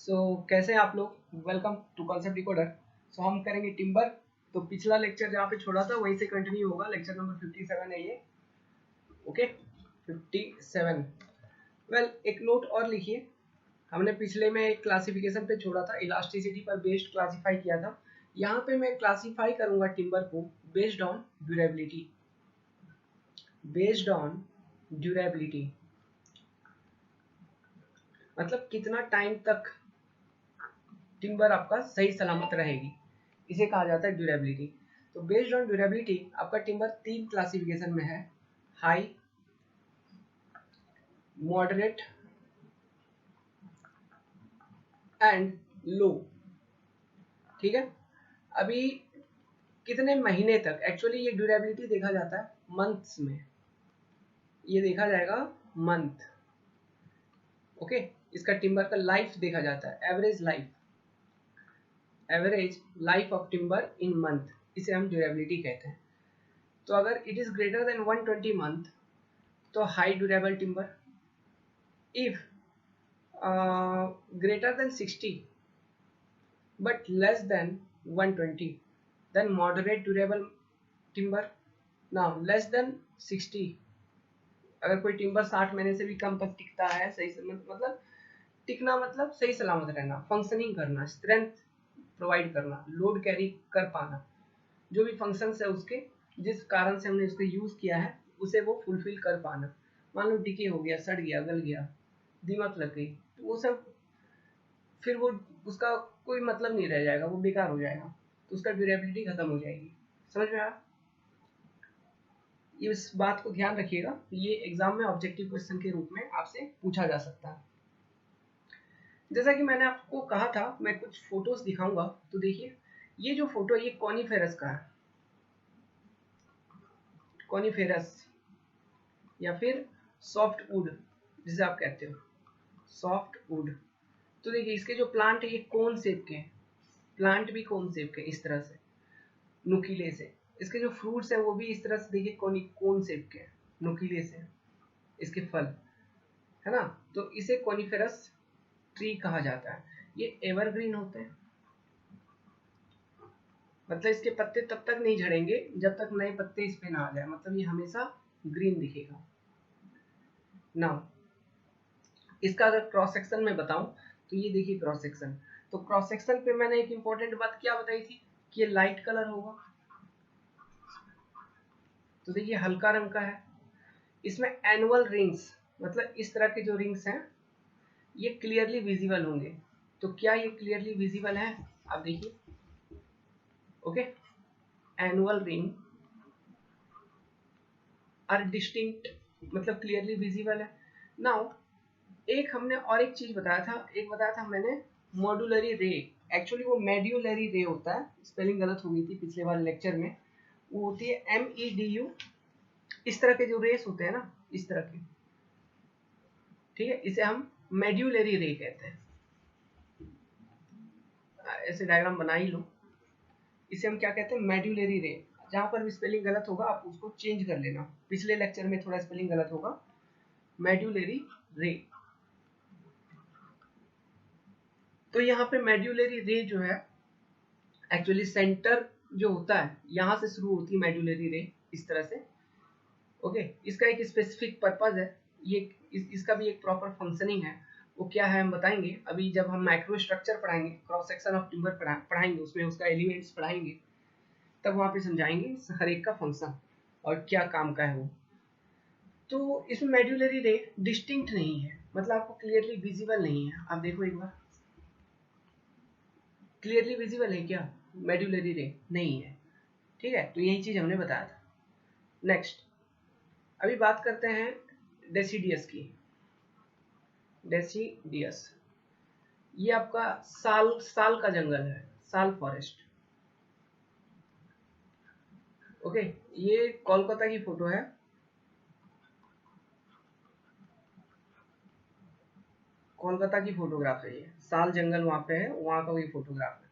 कैसे हैं आप लोग? Welcome to concept decoder. हम करेंगे टिम्बर। तो पिछला लेक्चर जहाँ पे छोड़ा था वहीं से कंटिन्यू होगा। लेक्चर नंबर 57 है ये। ओके 57। एक नोट और लिखिए। हमने पिछले में एक क्लासिफिकेशन पे छोड़ा था, इलास्टिसिटी पर बेस्ड क्लासीफाई किया था। यहाँ पे मैं क्लासीफाई करूंगा टिम्बर को based on durability. Based on durability मतलब कितना टाइम तक टिम्बर आपका सही सलामत रहेगी, इसे कहा जाता है ड्यूरेबिलिटी। तो बेस्ड ऑन ड्यूरेबिलिटी आपका टिम्बर तीन क्लासिफिकेशन में है: हाई, मॉडरेट एंड लो। ठीक है। अभी कितने महीने तक एक्चुअली ये ड्यूरेबिलिटी देखा जाता है मंथ्स में, ये देखा जाएगा मंथ। ओके, इसका टिम्बर का लाइफ देखा जाता है, average life of timber in month, इसे हम ड्यूरेबिलिटी कहते हैं। तो अगर it is greater than 120 month तो high durable timber. If greater than 60 but less than 120 then moderate durable timber. Now less than 60, अगर कोई टिम्बर 60 महीने से भी कम तक टिकता है, सही से मतलब टिकना मतलब सही सलामत रहना, फंक्शनिंग करना, स्ट्रेंथ प्रोवाइड करना, लोड कैरी कर पाना, जो भी फंक्शंस है उसके, जिस कारण से हमने उसको यूज किया है उसे वो फुलफिल कर पाना। मान लो डिके हो गया, सड़ गया, गल गया, दीमक लग गई, तो वो सब फिर वो उसका कोई मतलब नहीं रह जाएगा, वो बेकार हो जाएगा, तो उसका ड्यूरेबिलिटी खत्म हो जाएगी। समझ में आया? इस बात को ध्यान रखिएगा, ये एग्जाम में ऑब्जेक्टिव क्वेश्चन के रूप में आपसे पूछा जा सकता है। जैसा कि मैंने आपको कहा था, मैं कुछ फोटोज दिखाऊंगा। तो देखिए, ये जो फोटो है ये कॉनिफेरस का है, कॉनिफेरस या फिर सॉफ्ट वुड जिसे आप कहते हो, सॉफ्ट वुड। तो देखिए, इसके जो प्लांट है ये कोन शेप के हैं, प्लांट भी कोन शेप के, इस तरह से नुकीले से। इसके जो फ्रूट्स है वो भी इस तरह से, देखिए कोन शेप के, नुकीले से इसके फल है ना। तो इसे कॉनिफेरस ट्री कहा जाता है। ये एवरग्रीन होते हैं, मतलब इसके पत्ते तब तक नहीं झड़ेंगे जब तक नए पत्ते इस पे ना आ जाए, मतलब ये हमेशा ग्रीन दिखेगा। नाउ इसका अगर क्रॉस सेक्शन में बताऊं तो ये देखिए क्रॉस सेक्शन। तो क्रॉस सेक्शन पे मैंने एक इंपॉर्टेंट बात क्या बताई थी कि ये लाइट कलर होगा। तो देखिए हल्का रंग का है, इसमें एनुअल रिंग्स, मतलब इस तरह के जो रिंग्स हैं ये क्लियरली विजिबल होंगे। तो क्या ये क्लियरली विजिबल है? आप देखिए। Okay, annual ring are distinct, मतलब क्लियरली विजिबल है। नाउ एक हमने और एक चीज बताया था, एक बताया था मैंने मॉड्यूलरी रे। एक्चुअली वो मेड्यूलरी रे होता है, स्पेलिंग गलत हो गई थी पिछले वाले लेक्चर में। वो होती है MEDU। इस तरह के जो रेस होते हैं ना, इस तरह के, ठीक है, इसे हम मेड्यूलरी रे कहते हैं। ऐसे डायग्राम बना ही लो। इसे हम क्या कहते हैं? मेड्यूलरी रे। जहां पर भी स्पेलिंग गलत होगा आप उसको चेंज कर लेना, पिछले लेक्चर में थोड़ा स्पेलिंग गलत होगा। मेड्यूलरी रे। तो यहाँ पे मेड्यूलरी रे जो है, एक्चुअली सेंटर जो होता है यहाँ से शुरू होती है मेड्यूलरी रे, इस तरह से। ओके, इसका एक स्पेसिफिक पर्पज है, ये इसका भी एक प्रॉपर फंक्शनिंग है। वो क्या है हम बताएंगे अभी जब हम माइक्रो स्ट्रक्चर पढ़ाएंगे, क्रॉस सेक्शन ऑफ टिम्बर पढ़ाएंगे, उसमें उसका एलिमेंट्स पढ़ाएंगे, तब वहां पे समझाएंगे हर एक का फंक्शन और क्या काम का है वो। तो इसमें मेड्यूलरी रे डिस्टिंक्ट नहीं है, मतलब आपको क्लियरली विजिबल नहीं है। आप देखो एक बार, क्लियरली विजिबल है क्या? मेड्यूलरी रे नहीं है। ठीक है, तो यही चीज हमने बताया था। नेक्स्ट, अभी बात करते हैं डेसीडियस की। डेसीडियस ये आपका साल का जंगल है, साल फॉरेस्ट। ओके, ये कोलकाता की फोटो है। कोलकाता की फोटोग्राफ है, ये साल जंगल वहां पे है, वहां का वही फोटोग्राफ है।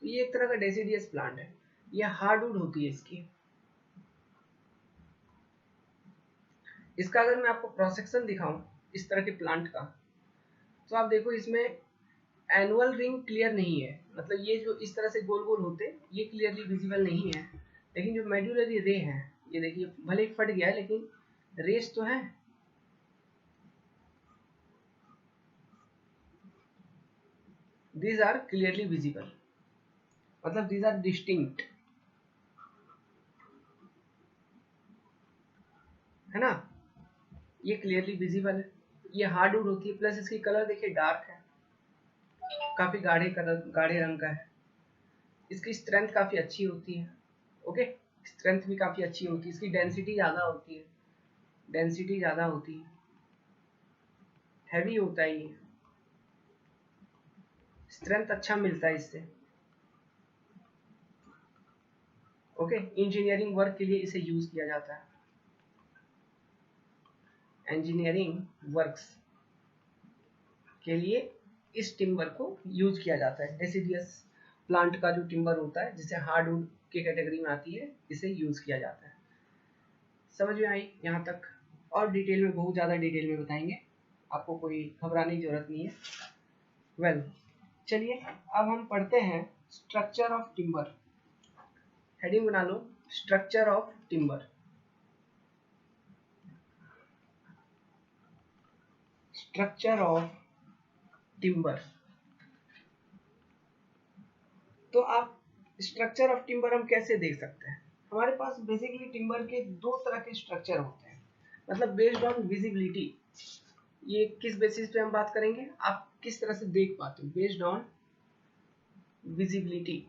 तो ये एक तरह का डेसीडियस प्लांट है, ये हार्डवुड होती है इसकी। इसका अगर मैं आपको क्रॉस सेक्शन दिखाऊं इस तरह के प्लांट का, तो आप देखो इसमें एनुअल रिंग क्लियर नहीं है, मतलब ये जो इस तरह से गोल गोल होते हैं ये क्लियरली विजिबल नहीं है, लेकिन जो मेडुलरी रे है ये देखिए भले ही फट गया है लेकिन रेस तो है। These are clearly visible, मतलब these are distinct, है ना, ये क्लियरली विजिबल है। ये हार्डवुड होती है, प्लस इसकी कलर देखिए डार्क है, काफी गाढ़े कलर, गाढ़े रंग का है। इसकी स्ट्रेंथ काफी अच्छी होती है, ओके, स्ट्रेंथ भी काफी अच्छी होती है, इसकी डेंसिटी ज्यादा होती है, डेंसिटी ज्यादा होती है, हैवी होता है ये, स्ट्रेंथ अच्छा मिलता है इससे, ओके। इंजीनियरिंग वर्क के लिए इसे यूज किया जाता है, इंजीनियरिंग वर्क्स के लिए इस टिम्बर को यूज किया जाता है। डेसिडियस प्लांट का जो टिम्बर होता है जिसे हार्डवुड के कैटेगरी में आती है, इसे यूज किया जाता है। समझ में आई यहाँ तक? और डिटेल में, बहुत ज़्यादा डिटेल में बताएंगे, आपको कोई घबराने की जरूरत नहीं है। वेल, चलिए अब हम पढ़ते हैं स्ट्रक्चर ऑफ टिम्बर। हेडिंग बना लो, structure of timber. Structure of timber. तो आप स्ट्रक्चर ऑफ टिम्बर हम कैसे देख सकते हैं? हमारे पास बेसिकली टिम्बर के दो तरह के स्ट्रक्चर होते हैं, मतलब बेस्ड ऑन विजिबिलिटी। ये किस बेसिस पे हम बात करेंगे, आप किस तरह से देख पाते हो, बेस्ड ऑन विजिबिलिटी।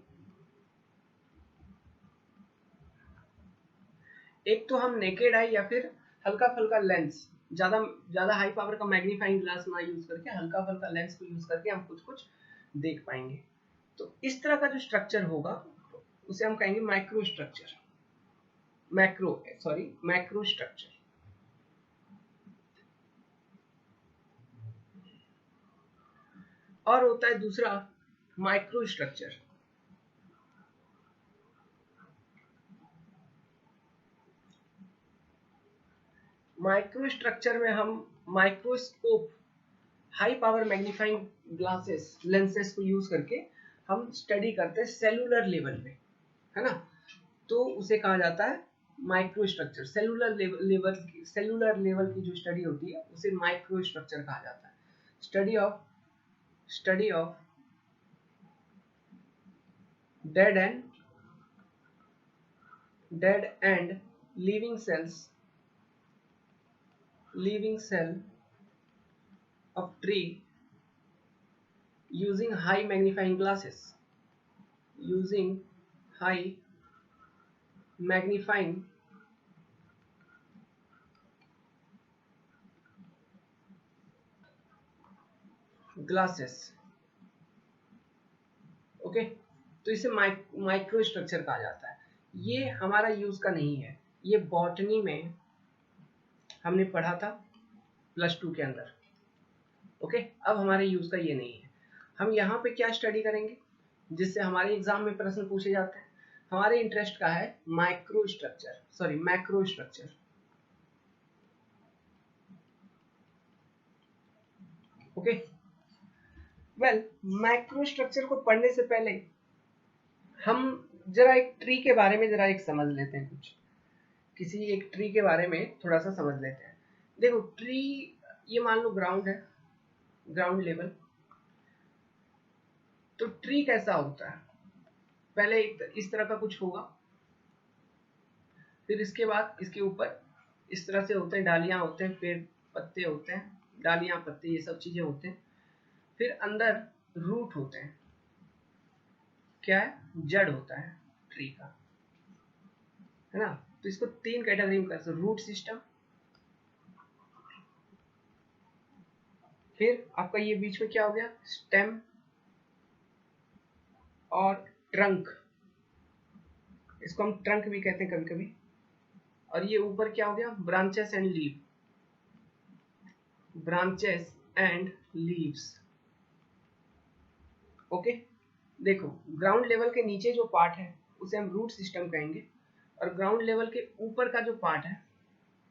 एक तो हम नेकेड आई या फिर हल्का फुल्का लेंस, ज्यादा ज्यादा हाई पावर का मैग्नीफाइंग ग्लास ना यूज करके हल्का फुल्का लेंस को यूज करके हम कुछ कुछ देख पाएंगे। तो इस तरह का जो स्ट्रक्चर होगा उसे हम कहेंगे माइक्रो स्ट्रक्चर, मैक्रो स्ट्रक्चर। और होता है दूसरा माइक्रो स्ट्रक्चर। माइक्रो स्ट्रक्चर में हम microscope, high power magnifying glasses, lenses को यूज करके हम स्टडी करते हैं सेलुलर लेवल पे, है ना। तो उसे कहा जाता है माइक्रो स्ट्रक्चर। सेलुलर लेवल की जो स्टडी होती है उसे माइक्रो स्ट्रक्चर कहा जाता है। Study of dead and living cell of tree using high magnifying glasses, using high magnifying glasses, okay. तो इसे माइक्रो स्ट्रक्चर कहा जाता है। ये हमारा यूज का नहीं है, ये बॉटनी में हमने पढ़ा था +2 के अंदर, ओके। अब हमारे यूज का ये नहीं है। हम यहाँ पे क्या स्टडी करेंगे जिससे हमारे एग्जाम में प्रश्न पूछे जाते हैं? हमारे इंटरेस्ट का है macro structure, okay. Well, macro structure को पढ़ने से पहले हम जरा एक ट्री के बारे में जरा एक समझ लेते हैं, कुछ किसी एक ट्री के बारे में थोड़ा सा समझ लेते हैं। देखो ट्री, ये मान लो ग्राउंड है, ग्राउंड लेवल। तो ट्री कैसा होता है? पहले इस तरह का कुछ होगा, फिर इसके बाद इसके ऊपर इस तरह से होते हैं, डालियां होते हैं, पेड़ पत्ते होते हैं, डालियां पत्ते ये सब चीजें होते हैं। फिर अंदर रूट होते हैं, क्या है, जड़ होता है ट्री का, है ना। तो इसको 3 कैटेगरी में कर सकते, रूट सिस्टम, फिर आपका ये बीच में क्या हो गया, स्टेम और ट्रंक, इसको हम ट्रंक भी कहते हैं कभी कभी। और ये ऊपर क्या हो गया, ब्रांचेस एंड लीव्स, ओके। देखो ग्राउंड लेवल के नीचे जो पार्ट है उसे हम रूट सिस्टम कहेंगे, और ग्राउंड लेवल के ऊपर का जो पार्ट है,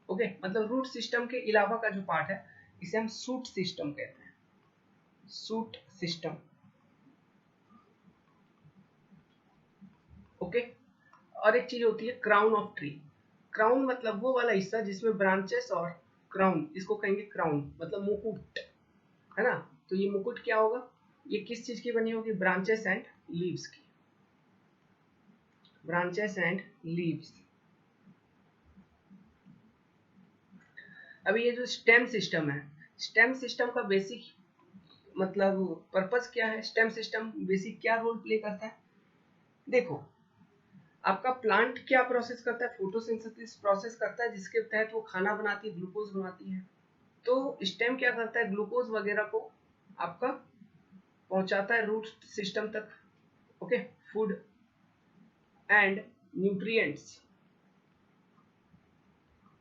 ओके, मतलब रूट सिस्टम के अलावा का जो पार्ट है इसे हम सूट सिस्टम कहते हैं, सूट सिस्टम। ओके। और एक चीज होती है क्राउन ऑफ ट्री। क्राउन मतलब वो वाला हिस्सा जिसमें ब्रांचेस और क्राउन, इसको कहेंगे क्राउन मतलब मुकुट, है ना। तो ये मुकुट क्या होगा, ये किस चीज की बनी होगी, ब्रांचेस एंड लीव्स की, ब्रांचेस एंड लीव्स। अभी ये जो स्टेम सिस्टम है, स्टेम सिस्टम का बेसिक मतलब पर्पस क्या है, स्टेम सिस्टम बेसिक क्या रोल प्ले करता है। देखो आपका प्लांट क्या प्रोसेस करता है, फोटोसिंथेसिस प्रोसेस करता है, जिसके तहत वो खाना बनाती है, ग्लूकोज बनाती है। तो स्टेम क्या करता है, ग्लूकोज वगैरह को आपका पहुंचाता है रूट सिस्टम तक। Okay, food and nutrients,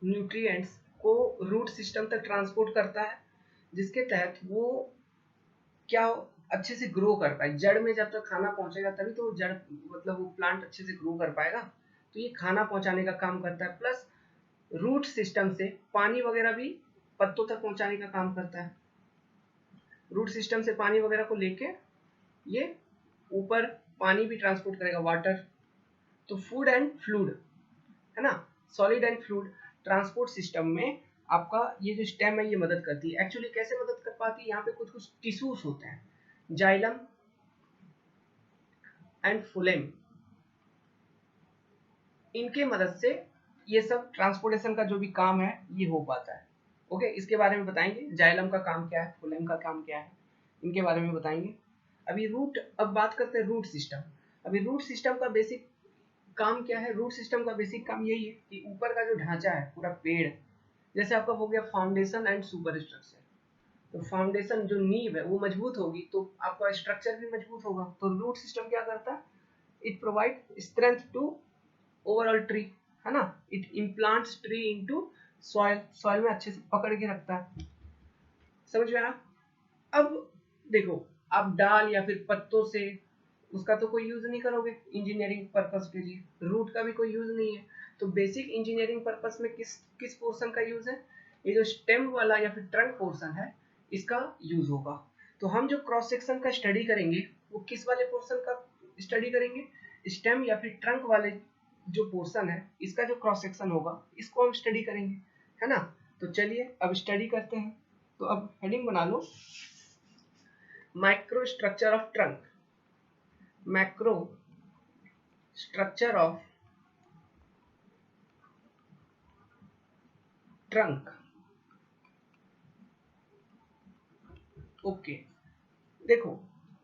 nutrients को रूट सिस्टम तक ट्रांसपोर्ट करता है, जिसके तहत वो क्या अच्छे से ग्रो कर पाए। जड़ में जब तक खाना पहुंचेगा तभी तो जड़ मतलब वो प्लांट अच्छे से ग्रो कर पाएगा। तो ये खाना पहुंचाने का काम करता है, प्लस रूट सिस्टम से पानी वगैरह भी पत्तों तक पहुंचाने का काम करता है। रूट सिस्टम से पानी वगैरह को लेके ये ऊपर पानी भी ट्रांसपोर्ट करेगा, वाटर। तो फूड एंड फ्लूइड, है ना, solid and fluid transport system में आपका ये जो स्टेम है ये मदद करती है। एक्चुअली कैसे मदद कर पाती है, यहाँ पे कुछ कुछ टिश्यूज होते हैं, जाइलम एंड फुलेम, इनके मदद से ये सब ट्रांसपोर्टेशन का जो भी काम है ये हो पाता है। ओके, इसके बारे में बताएंगे, जाइलम का काम क्या है, फुलेम का काम क्या है, इनके बारे में बताएंगे। अभी रूट, अब बात करते हैं रूट सिस्टम। अभी रूट सिस्टम का बेसिक काम क्या है, रूट सिस्टम का बेसिक काम यही है कि ऊपर का जो ढांचा है पूरा पेड़, जैसे आपका हो गया फाउंडेशन एंड सुपर स्ट्रक्चर। तो फाउंडेशन जो नींव है वो मजबूत होगी तो आपका स्ट्रक्चर भी मजबूत होगा। तो रूट सिस्टम क्या करता है, it provide strength to overall tree, है ना। It implants tree into soil, soil में अच्छे से पकड़ के रखता है। समझ में आया। अब देखो, आप डाल या फिर पत्तों से उसका तो कोई यूज नहीं करोगे इंजीनियरिंग पर्पस के लिए, रूट का भी कोई यूज नहीं है। तो बेसिक इंजीनियरिंग पर्पस में किस किस पोर्शन का यूज है, ये जो स्टेम वाला या फिर ट्रंक पोर्शन है इसका यूज होगा। तो हम जो क्रॉस सेक्शन का स्टडी करेंगे वो किस वाले पोर्शन का स्टडी करेंगे, स्टेम या फिर ट्रंक वाले जो पोर्शन है इसका जो क्रॉस सेक्शन होगा इसको हम स्टडी करेंगे, है ना। तो चलिए अब स्टडी करते हैं। तो अब हेडिंग बना लो, micro structure of trunk, macro structure of trunk. Okay, देखो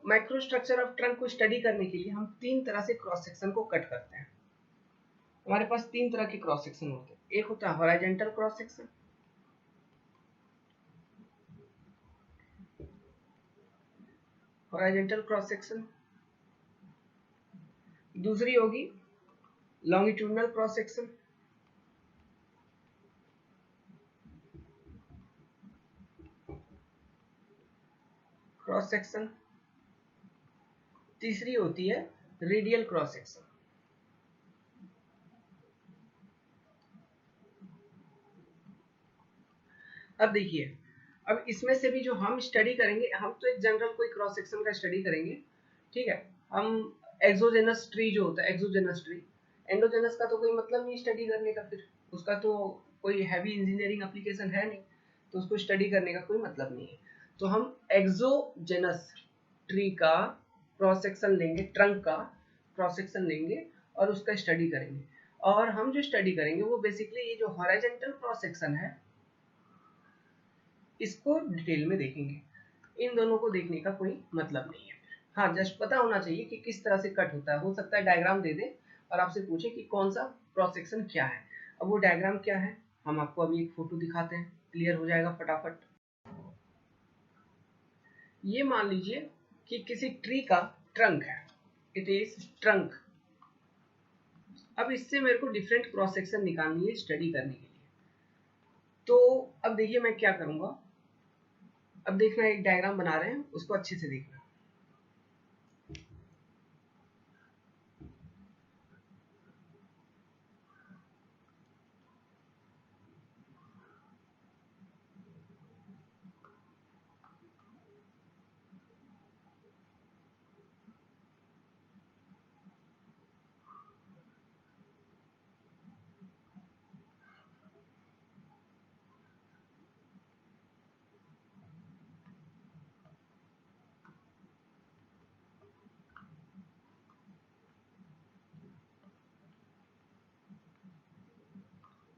माइक्रो स्ट्रक्चर ऑफ ट्रंक को स्टडी करने के लिए हम तीन तरह से क्रॉस सेक्शन को कट करते हैं। हमारे पास तीन तरह के क्रॉस सेक्शन होते हैं। एक होता है horizontal cross section, horizontal cross section. दूसरी होगी longitudinal cross section, cross section. तीसरी होती है रेडियल क्रॉस सेक्शन। अब देखिए, अब इसमें से भी जो हम स्टडी करेंगे, हम तो एक जनरल कोई क्रॉस सेक्शन का स्टडी करेंगे, ठीक है। हम एक्सोजेनस ट्री जो होता है, एक्सोजेनस ट्री, एंडोजेनस का तो कोई मतलब नहीं स्टडी करने का, फिर उसका तो कोई हैवी इंजीनियरिंग एप्लीकेशन है नहीं, तो उसको स्टडी करने का कोई मतलब नहीं है। तो हम एक्सोजेनस ट्री का क्रॉस सेक्शन लेंगे, ट्रंक का क्रॉस सेक्शन लेंगे और उसका स्टडी करेंगे। और हम जो स्टडी करेंगे वो बेसिकली ये जो हॉरिजॉन्टल क्रॉस सेक्शन है इसको डिटेल में देखेंगे। इन दोनों को देखने का कोई मतलब नहीं है। हाँ, जस्ट पता होना चाहिए कि किस तरह से कट होता है। हो सकता है डायग्राम दे दे और आपसे पूछे कि कौन सा क्रॉस सेक्शन क्या है। अब वो डायग्राम क्या है हम आपको अभी एक फोटो दिखाते हैं, क्लियर हो जाएगा फटाफट। ये मान लीजिए कि किसी ट्री का ट्रंक है, इट इज ट्रंक। अब इससे मेरे को डिफरेंट क्रॉस सेक्शन निकालनी है स्टडी करने के लिए। तो अब देखिए मैं क्या करूंगा, अब देखना एक डायग्राम बना रहे हैं उसको अच्छे से देखना।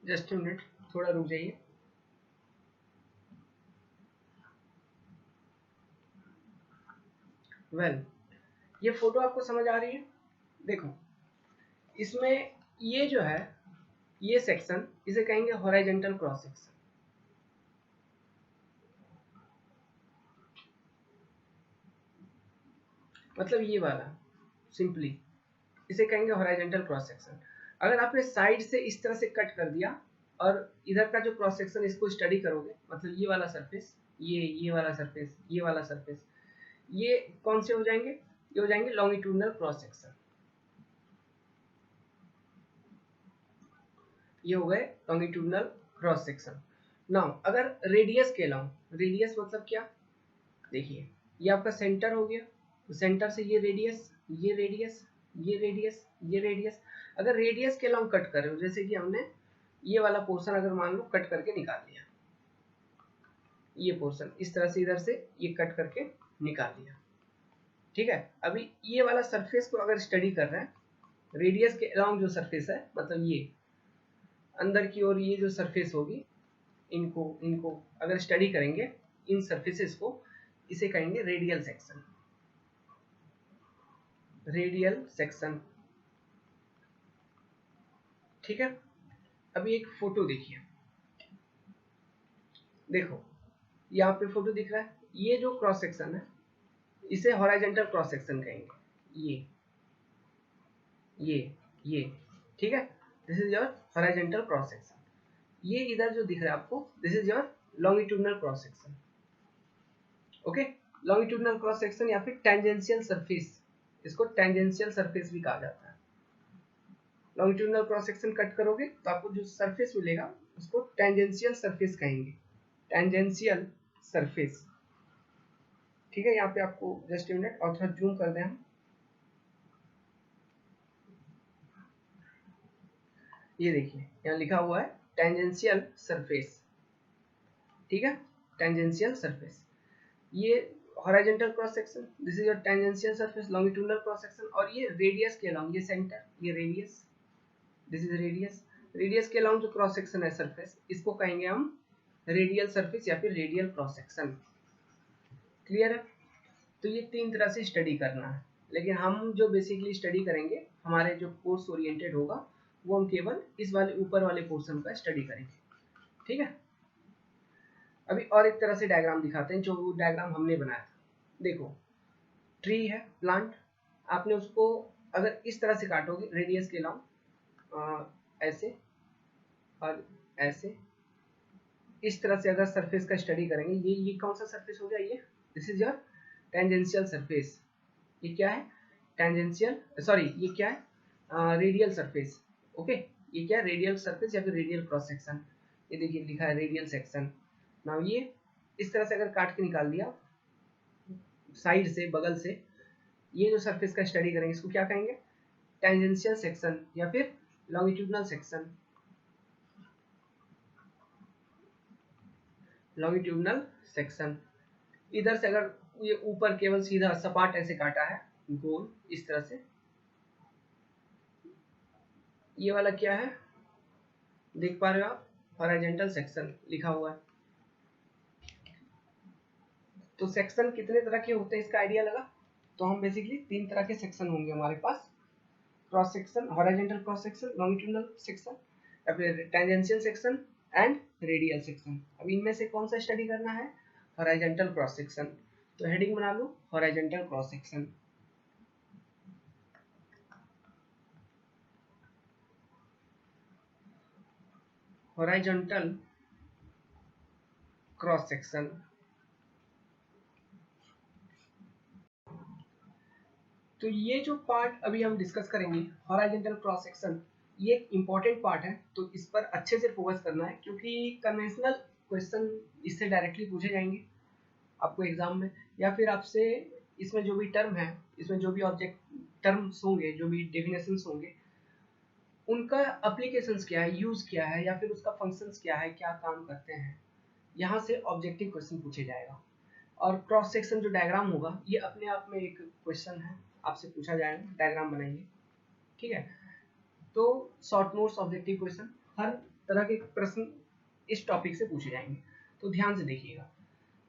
जस्ट मिनट, थोड़ा रुक जाइए। वेल, ये फोटो आपको समझ आ रही है? देखो, इसमें ये जो है, ये सेक्शन, इसे कहेंगे हॉरिजॉन्टल क्रॉस सेक्शन। मतलब ये वाला, सिंपली इसे कहेंगे हॉरिजॉन्टल क्रॉस सेक्शन। अगर आपने साइड से इस तरह से कट कर दिया और इधर का जो क्रॉस सेक्शन, इसको स्टडी करोगे, मतलब ये वाला सरफेस, ये वाला सरफेस, ये वाला सरफेस, ये कौन से हो जाएंगे? ये हो जाएंगे लॉन्गिट्यूडनल क्रॉस सेक्शन। ये हो गए लॉन्गिट्यूडनल क्रॉस सेक्शन। नाउ अगर रेडियस कहलाऊं, रेडियस मतलब क्या? देखिए, ये आपका सेंटर हो गया, तो सेंटर से ये रेडियस, ये रेडियस, ये रेडियस, ये रेडियस। अगर रेडियस के लॉन्ग कट कर रहे हो, जैसे कि हमने ये वाला पोर्शन अगर मान लो कट करके निकाल लिया, ये पोर्शन इस तरह से इधर से ये कट करके निकाल लिया, ठीक है। अभी ये वाला सरफेस को अगर स्टडी कर रहे हैं, रेडियस के अलाउंग जो सरफेस है, मतलब ये अंदर की ओर ये जो सरफेस होगी, इनको इनको अगर स्टडी करेंगे, इन सरफेसेस को, इसे कहेंगे रेडियल सेक्शन। रेडियल सेक्शन, ठीक है। अभी एक फोटो देखिए, देखो यहाँ पे फोटो दिख रहा है, ये जो क्रॉस सेक्शन है इसे हॉरिजॉन्टल क्रॉस सेक्शन कहेंगे। ये ठीक है, this is your horizontal cross section. ये इधर जो दिख रहा है आपको, this is your longitudinal cross section. Okay, longitudinal cross section या फिर टेंजेंशियल सरफेस, इसको टेंजेंशियल सरफेस भी कहा जाता है। लॉन्गिट्यूडनल क्रॉस सेक्शन कट करोगे तो आपको जो सरफेस मिलेगा उसको टेंजेंशियल सरफेस कहेंगे, टेंजेंशियल सरफेस, ठीक है। यहाँ पे आपको जस्ट मिनट और थोड़ा जूम कर दें हम, ये देखिए यहाँ लिखा हुआ है टेंजेंशियल सरफेस, ठीक है, टेंजेंशियल सरफेस। ये horizontal cross section, this is your tangential surface, longitudinal cross section. और ये रेडियस के अलाउंग, ये सेंटर, ये radius, this is radius. Radius के अलाउंग जो क्रॉस सेक्शन है सरफेस, इसको कहेंगे हम रेडियल सरफेस या फिर रेडियल क्रॉस सेक्शन। क्लियर है? तो ये तीन तरह से स्टडी करना है, लेकिन हम जो बेसिकली स्टडी करेंगे, हमारे जो कोर्स ओरिएंटेड होगा, वो हम केवल इस वाले ऊपर वाले पोर्शन का स्टडी करेंगे, ठीक है। अभी और एक तरह से डायग्राम दिखाते हैं, जो डायग्राम हमने बनाया था। देखो, ट्री है, प्लांट, आपने उसको अगर इस तरह से काटोगे रेडियस के अलाउंग, ऐसे और ऐसे, इस तरह से अगर सरफेस का स्टडी करेंगे, ये कौन सा सरफेस हो गया? ये this is your tangential surface. ये क्या है? टेंजेंशियल, सॉरी ये क्या है? Radial surface. ओके, ये क्या है? रेडियल सरफेस या फिर रेडियल क्रॉस सेक्शन। ये देखिए लिखा है रेडियल सेक्शन। नाउ ये इस तरह से अगर काट के निकाल दिया साइड से, बगल से, ये जो सरफेस का स्टडी करेंगे इसको क्या कहेंगे? टेंजेंशियल सेक्शन या फिर लॉन्गिट्यूडनल सेक्शन। Longitudinal section. इधर से अगर ये ऊपर केवल सीधा सपाट ऐसे काटा है, गोल इस तरह से, ये वाला क्या है? देख पा रहे हो आप? हॉरिजॉन्टल सेक्शन लिखा हुआ है। तो सेक्शन कितने तरह के होते हैं इसका आइडिया लगा? तो हम बेसिकली तीन तरह के सेक्शन होंगे हमारे पास, cross section, horizontal cross section, longitudinal section या फिर tangential section and radial section. अब इनमें से कौन सा स्टडी करना है? Horizontal cross section. तो हेडिंग बना लो horizontal cross section. Horizontal cross section. तो ये जो पार्ट अभी हम डिस्कस करेंगे, हॉरिजॉन्टल क्रॉस सेक्शन, ये एक इंपॉर्टेंट पार्ट है, तो इस पर अच्छे से फोकस करना है, क्योंकि कन्वेंशनल क्वेश्चन इससे डायरेक्टली पूछे जाएंगे आपको एग्जाम में, या फिर आपसे इसमें जो भी टर्म है, इसमें जो भी ऑब्जेक्ट टर्म्स होंगे, जो भी डेफिनेशंस होंगे, उनका एप्लीकेशंस क्या है, यूज क्या है, या फिर उसका फंक्शंस क्या है, क्या काम करते हैं, यहाँ से ऑब्जेक्टिव क्वेश्चन पूछे जाएगा। और क्रॉस सेक्शन जो डायग्राम होगा, ये अपने आप में एक क्वेश्चन है, आपसे पूछा जाएगा, डायग्राम बनाइए, ठीक है। तो शॉर्ट नोट्स ऑब्जेक्टिव क्वेश्चन हर तरह के प्रश्न इस टॉपिक से पूछे जाएंगे, तो ध्यान से देखिएगा।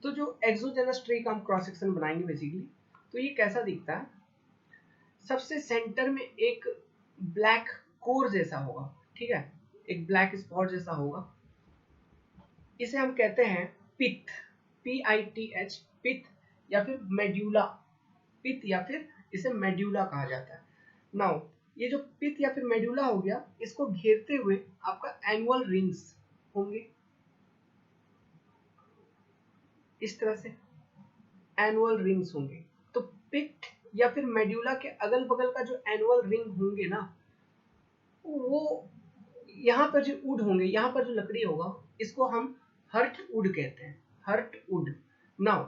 तो जो एक्सोजेनस ट्री का हम क्रॉस सेक्शन बनाएंगे बेसिकली, तो ये कैसा दिखता है, सबसे सेंटर में एक ब्लैक कोर जैसा होगा, ठीक है, एक ब्लैक स्पॉट जैसा होगा, इसे हम कहते हैं पिथ, PITH, पिथ या फिर मेड्यूला, पिथ या फिर इसे मेड्यूला कहा जाता है। नाउ ये जो पिथ या फिर मेड्यूला हो गया, इसको घेरते हुए आपका एनुअल रिंग्स होंगे, इस तरह से एनुअल रिंग्स होंगे। तो पिथ या फिर मेड्यूला के अगल बगल का जो एनुअल रिंग होंगे ना, वो यहाँ पर जो वुड होंगे, यहाँ पर जो लकड़ी होगा, इसको हम हर्ट वुड कहते हैं, हर्ट वुड। नाउ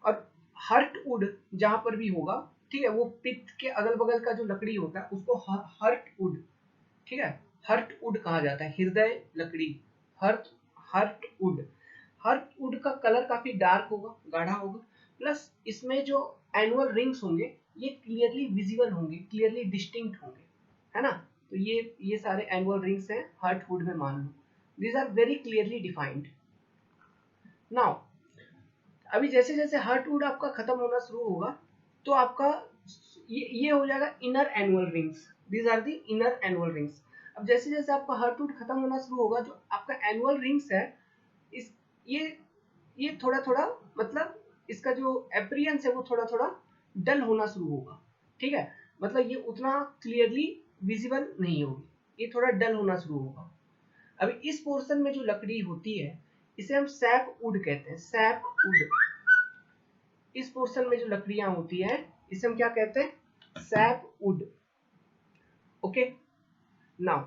और हर्ट वुड जहां पर भी होगा, ठीक है, वो पित्त के अगल बगल का जो लकड़ी होता है उसको हर्ट वुड, ठीक है, हर्ट वुड कहा जाता है, हृदय लकड़ी, heart heartwood. Heartwood का कलर काफी डार्क होगा, गाढ़ा होगा, प्लस इसमें जो एनुअल रिंग्स होंगे ये क्लियरली विजिबल होंगे, क्लियरली डिस्टिंक्ट होंगे, है ना। तो ये सारे एनुअल रिंग्स हैं हर्ट वुड में, मान लो these are very clearly defined. Now अभी जैसे जैसे हर्ट वुड आपका खत्म होना शुरू होगा, तो आपका ये हो जाएगा inner annual rings, these are the inner annual rings. अब जैसे जैसे आपका हर्ट वुड खत्म होना शुरू होगा, जो आपका एनुअल रिंग्स है, इस ये थोड़ा थोड़ा, मतलब इसका जो अपीयरेंस है वो थोड़ा थोड़ा डल होना शुरू होगा, ठीक है, मतलब ये उतना क्लियरली विजिबल नहीं होगी, ये थोड़ा डल होना शुरू होगा। अभी इस पोर्शन में जो लकड़ी होती है इसे हम सैप वुड कहते हैं, सैप वुड। इस पोर्शन में जो लकड़ियां होती है इसे हम क्या कहते हैं, सैप वुड। ओके, नाउ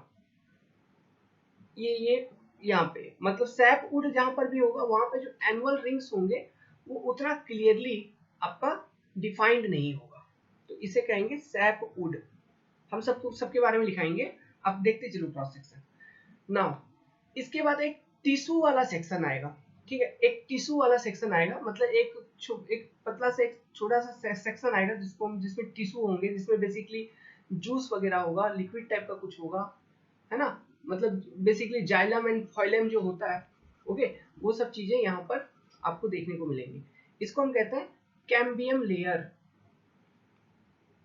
ये यहाँ पे मतलब सैप वुड जहां पर भी होगा वहां पे जो एनुअल रिंग्स होंगे वो उतना क्लियरली आपका डिफाइंड नहीं होगा, तो इसे कहेंगे सैप वुड। हम सबके बारे में लिखाएंगे, आप देखते चलो क्रॉस सेक्शन। नाउ इसके बाद एक टिश्यू वाला सेक्शन आएगा, ठीक है, एक टिश्यू वाला सेक्शन आएगा, मतलब एक पतला से एक छोटा सा सेक्शन आएगा जिसमें टिश्यू होंगे, जिसमें बेसिकली जूस वगैरह होगा, लिक्विड टाइप का कुछ होगा, है ना, मतलब बेसिकली जाइलम एंड फाइलम जो होता है, ओके, वो सब चीजें यहाँ पर आपको देखने को मिलेंगी। इसको हम कहते हैं कैम्बियम लेयर,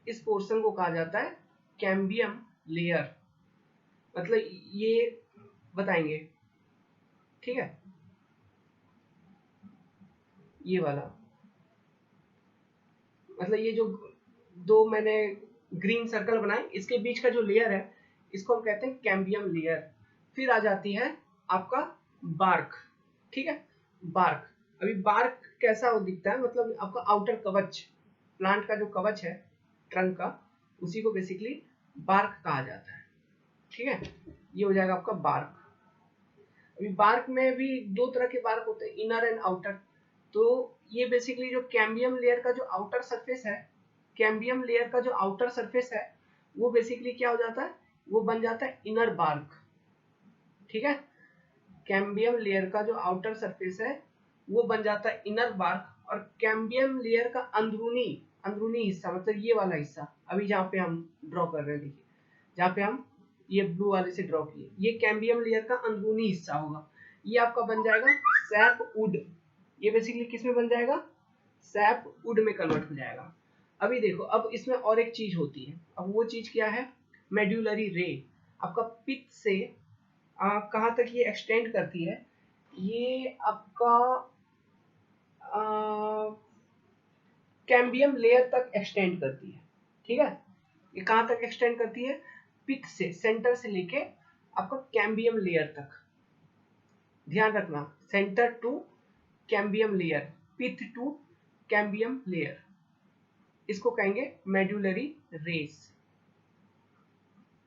इस पोर्शन को कहा जाता है कैम्बियम लेयर, मतलब ये बताएंगे, ठीक है, ये वाला, मतलब ये जो दो मैंने ग्रीन सर्कल बनाए, इसके बीच का जो लेयर है इसको हम कहते हैं कैम्बियम लेयर। फिर आ जाती है आपका बार्क, ठीक है, बार्क। अभी बार्क कैसा दिखता है, मतलब आपका आउटर कवच, प्लांट का जो कवच है ट्रंक का, उसी को बेसिकली बार्क कहा जाता है, ठीक है, ये हो जाएगा आपका बार्क। अभी बार्क में भी दो तरह के बार्क होते हैं, इनर एंड आउटर। तो ये बेसिकली जो कैम्बियम लेयर का जो आउटर सरफेस है, कैम्बियम लेयर का जो आउटर सरफेस है वो बेसिकली क्या हो जाता है, वो बन जाता है इनर बार्क, ठीक है, कैम्बियम लेयर का जो आउटर सरफेस है वो बन जाता है इनर बार्क, और कैम्बियम लेयर का अंदरूनी अंदरूनी हिस्सा, मतलब ये वाला हिस्सा अभी जहाँ पे हम ड्रॉ कर रहे हैं, देखिए जहाँ पे हम ये ब्लू वाले से ड्रॉ किए, ये कैम्बियम लेयर का अंदरूनी हिस्सा होगा, ये आपका बन जाएगा सैप वुड। ये बेसिकली किस में बन जाएगा, सैप वुड में कन्वर्ट हो जाएगा। अभी देखो, अब इसमें और एक चीज होती है, अब वो चीज क्या है, मेड्यूलरी रे, आपका पित्त से कहाँ तक ये एक्सटेंड करती है, ये आपका कैम्बियम लेयर तक एक्सटेंड करती है, ठीक है, ये कहाँ तक एक्सटेंड करती है, पित्त से, सेंटर से लेके आपका कैम्बियम लेयर तक, ध्यान रखना, सेंटर टू कैम्बियम लेयर, पित्त टू कैम्बियम लेयर, इसको कहेंगे मेड्यूलरी रेस।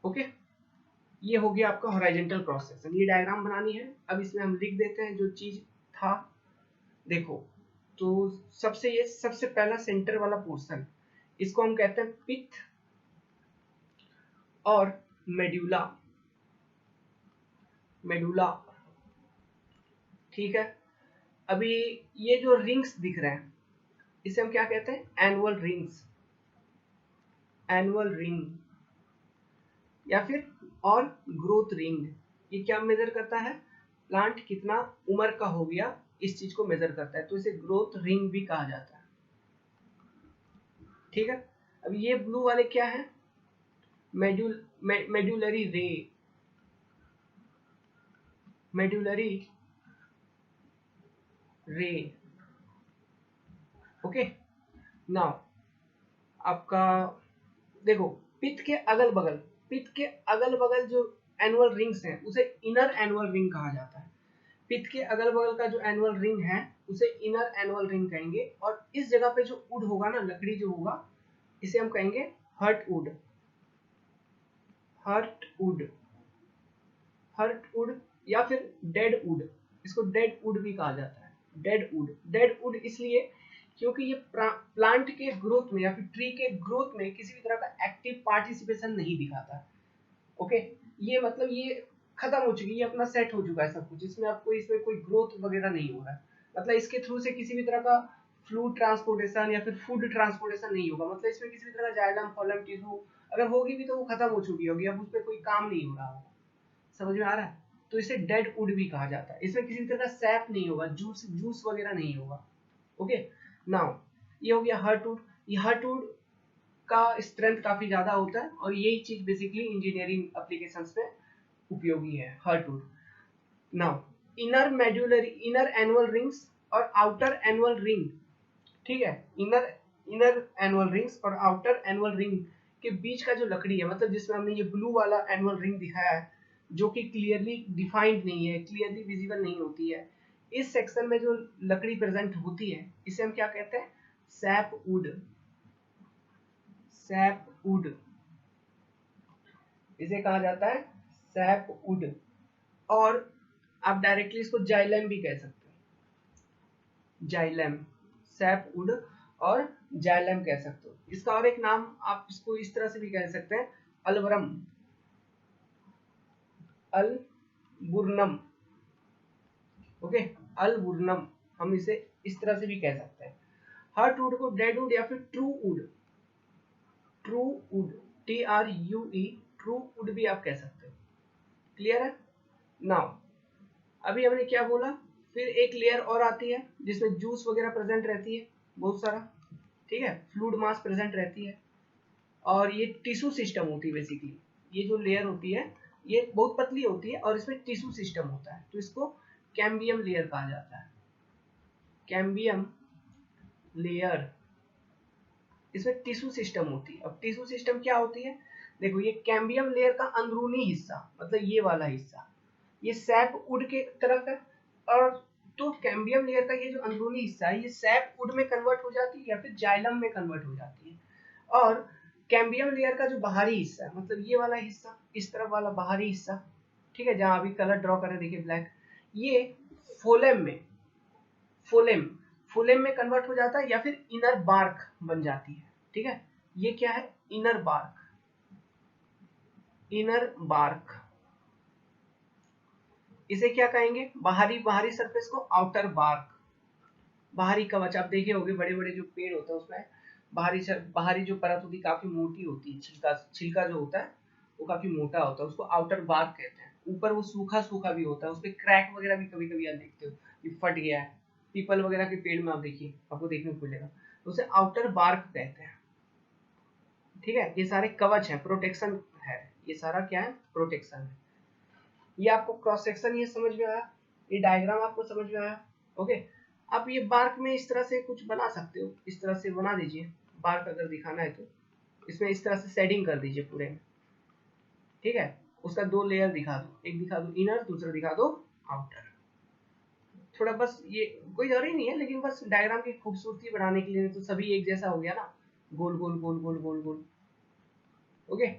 ओके, ये हो गया आपका हॉरिजॉन्टल क्रॉस सेक्शन। ये डायग्राम बनानी है, अब इसमें हम लिख देते हैं जो चीज था। देखो, तो सबसे पहला सेंटर वाला पोर्शन, इसको हम कहते हैं पित्त और मेड्यूला, मेडुला, ठीक है। अभी ये जो रिंग्स दिख रहे हैं इसे हम क्या कहते हैं, एनुअल रिंग्स, एनुअल रिंग या फिर और ग्रोथ रिंग, ये क्या मेजर करता है, प्लांट कितना उम्र का हो गया इस चीज को मेजर करता है, तो इसे ग्रोथ रिंग भी कहा जाता है। ठीक है, अब ये ब्लू वाले क्या है, मेडुलरी रे, मेडुलरी रे। ओके, नाउ आपका देखो, पित्त के अगल बगल, पित्त के अगल बगल जो एनुअल रिंग्स हैं उसे इनर एनुअल रिंग कहा जाता है। पित्त के अगल बगल का जो एनुअल रिंग है उसे इनर एनुअल रिंग कहेंगे, और इस जगह पे जो वुड होगा ना, लकड़ी जो होगा, इसे हम कहेंगे heartwood, heartwood, heartwood या फिर डेड वुड, इसको डेड वुड भी कहा जाता है। डेड वुड, डेड वुड इसलिए क्योंकि ये प्लांट के ग्रोथ में या फिर ट्री के ग्रोथ में किसी भी तरह का एक्टिव पार्टिसिपेशन नहीं दिखाता। ओके, ये मतलब ये खत्म हो चुकी है, ये अपना सेट हो चुका है सब कुछ, इसमें आपको इसमें कोई ग्रोथ वगैरह नहीं हो रहा है, मतलब इसके थ्रू से किसी भी तरह का फ्लूइड ट्रांसपोर्टेशन या फिर फूड ट्रांसपोर्टेशन नहीं होगा, मतलब इसमें किसी भी तरह का जाइलम फॉलम टिश्यू अगर होगी भी तो वो खत्म हो चुकी होगी, अब उस पर कोई काम नहीं हो रहा होगा। समझ में आ रहा है, तो इसे डेड वुड भी कहा जाता है। इसमें किसी तरह का सैप नहीं होगा, जूस जूस वगैरह नहीं होगा। ओके, नाउ ये हो गया हर्टवुड। ये हर्टवुड का स्ट्रेंथ काफी ज्यादा होता है और यही चीज बेसिकली इंजीनियरिंग एप्लीकेशंस में उपयोगी है, heartwood. Now inner medullary, inner annual rings और आउटर एनुअल रिंग, ठीक है, इनर इनर एनुअल रिंग्स और आउटर एनुअल रिंग के बीच का जो लकड़ी है, मतलब जिसमें हमने ये ब्लू वाला एनुअल रिंग दिखाया है जो कि क्लियरली डिफाइंड नहीं है, क्लियरली विजिबल नहीं होती है, इस सेक्शन में जो लकड़ी प्रेजेंट होती है इसे हम क्या कहते हैं, सैप वुड, सैप वुड, इसे कहा जाता है सैप वुड। और आप डायरेक्टली इसको जाइलम भी कह सकते हो, जाइलम, सैप वुड और जाइलम कह सकते हो। इसका और एक नाम आप इसको इस तरह से भी कह सकते हैं, अल्बरम, अल्बुर्नम। ओके, अल्बुर्नम हम इसे इस तरह से भी कह सकते हैं। हर्टवुड को डेडवुड या फिर true would, true would, TRUE, true would भी आप कह सकते हो। क्लियर है? नाउ अभी हमने क्या बोला, फिर एक लेयर और आती है जिसमें जूस वगैरह प्रेजेंट रहती है बहुत सारा, ठीक है, फ्लूइड मास प्रेजेंट रहती है, और ये टिश्यू सिस्टम होती है बेसिकली। ये जो लेयर होती है ये बहुत पतली होती है और इसमें टिश्यू सिस्टम होता है, तो इसको कैम्बियम लेयर कहा जाता है, कैम्बियम लेयर। इसमें टिश्यू सिस्टम होती है। अब टिश्यू सिस्टम क्या होती है, देखो ये कैम्बियम लेयर का अंदरूनी हिस्सा, मतलब ये वाला हिस्सा, ये सैप वुड के तरफ है, और तो कैम्बियम लेयर का ये जो अंदरूनी हिस्सा है ये सैप वुड में कन्वर्ट हो जाती है या फिर जाइलम में कन्वर्ट हो जाती है। और कैम्बियम लेयर का जो बाहरी हिस्सा है, मतलब ये वाला हिस्सा, इस तरफ वाला बाहरी हिस्सा, ठीक है, जहां अभी कलर ड्रॉ कर रहे देखिए ब्लैक, ये फोलेम में, फोलेम, फोलेम में कन्वर्ट हो जाता है या फिर इनर बार्क बन जाती है। ठीक है, ये क्या है, इनर बार्क, इनर बार्क, इसे क्या कहेंगे, बाहरी बाहरी सरफेस को आउटर बार्क, बाहरी कवच। आप देखे होंगे बड़े बड़े जो पेड़ होते हैं उसमें बाहरी जो परत होती है काफी मोटी होती है, छिलका छिलका जो होता है वो काफी मोटा होता है, उसको आउटर बार्क कहते हैं। ऊपर वो सूखा सूखा भी होता है, उसपे क्रैक वगैरह भी कभी कभी आप देखते हो, ये फट गया है, पीपल वगैरह के पेड़ में आप देखिए आपको देखने को मिलेगा, तो उसे आउटर बार्क कहते हैं। ठीक है, ये सारे कवच है, प्रोटेक्शन है, ये सारा क्या है, प्रोटेक्शन है। ये आपको क्रॉस सेक्शन ये समझ में आया, ये डायग्राम आपको समझ में आया। ओके, आप ये बार्क में इस तरह से कुछ बना सकते हो, इस तरह से बना दीजिए, बार्क अगर दिखाना है तो इसमें इस तरह से शेडिंग कर दीजिए पूरे में। ठीक है, उसका दो लेयर दिखा दो, एक दिखा दो इनर, दूसरा दिखा दो आउटर। थोड़ा बस ये कोई जरूरी नहीं है, लेकिन बस डायग्राम की खूबसूरती बढ़ाने के लिए, तो सभी एक जैसा हो गया ना, गोल गोल गोल गोल गोल गोल। ओके,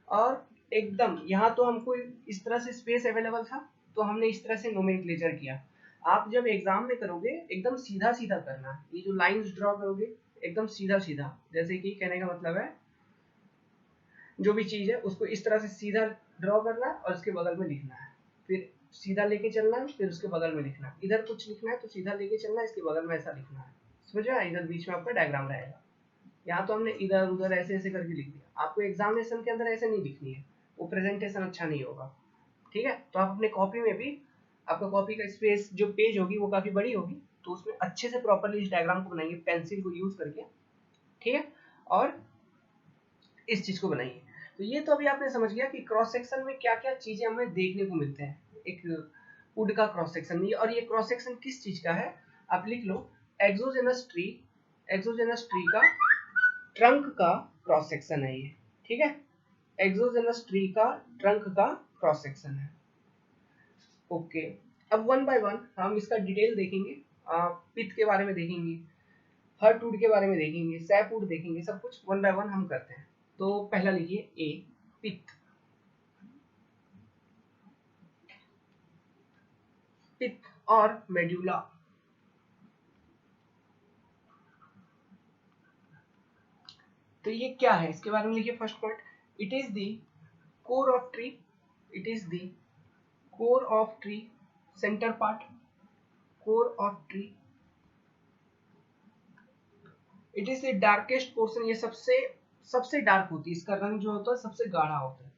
और एकदम यहाँ तो हमको इस तरह से स्पेस अवेलेबल था तो हमने इस तरह से नोमेनक्लेचर किया। आप जब एग्जाम में करोगे एकदम सीधा सीधा करना है, ये जो लाइंस ड्रॉ करोगे एकदम सीधा सीधा, जैसे कि कहने का मतलब है जो भी चीज है उसको इस तरह से सीधा ड्रॉ करना है और इसके बगल में लिखना है, फिर सीधा लेके चलना है, फिर उसके बगल में लिखना है, इधर कुछ लिखना है तो सीधा लेके चलना है, इसके बगल में ऐसा लिखना है। समझा, इधर बीच में आपका डायग्राम रहेगा। यहाँ तो हमने इधर उधर ऐसे ऐसे करके लिख दिया, आपको एग्जामिनेशन के अंदर ऐसे नहीं लिखनी है, वो प्रेजेंटेशन अच्छा नहीं होगा। ठीक है, तो आप अपने कॉपी में भी, आपका कॉपी का स्पेस जो पेज होगी वो काफी बड़ी होगी, तो उसमें अच्छे से प्रॉपरली इस डायग्राम को बनाएंगे पेंसिल को यूज करके, ठीक है, और इस चीज को बनाइए। तो ये तो अभी आपने समझ गया कि क्रॉस सेक्शन में क्या क्या चीजें हमें देखने को मिलते हैं, एक वुड का क्रॉस सेक्शन में। और ये क्रॉस सेक्शन किस चीज का है, आप लिख लो, एक्सोजेनस ट्री, एक्सोजेनस ट्री का ट्रंक का क्रॉस सेक्शन है ये, ठीक है, एक्सोजेनस ट्री का ट्रंक का क्रॉस सेक्शन है। ओके, अब वन बाय वन हम इसका डिटेल देखेंगे, पिथ के बारे में देखेंगे, हर्टवुड के बारे में देखेंगे, सैपवुड देखेंगे, सब कुछ वन बाय वन हम करते हैं। तो पहला लिखिए ए, पिथ। पिथ और मेड्यूला, तो ये क्या है इसके बारे में लिखिए। First point, it is the core of tree, it is the core of tree, centre part, core of tree, it is the darkest portion, ये सबसे सबसे डार्क होती है, इसका रंग जो होता है सबसे गाढ़ा होता है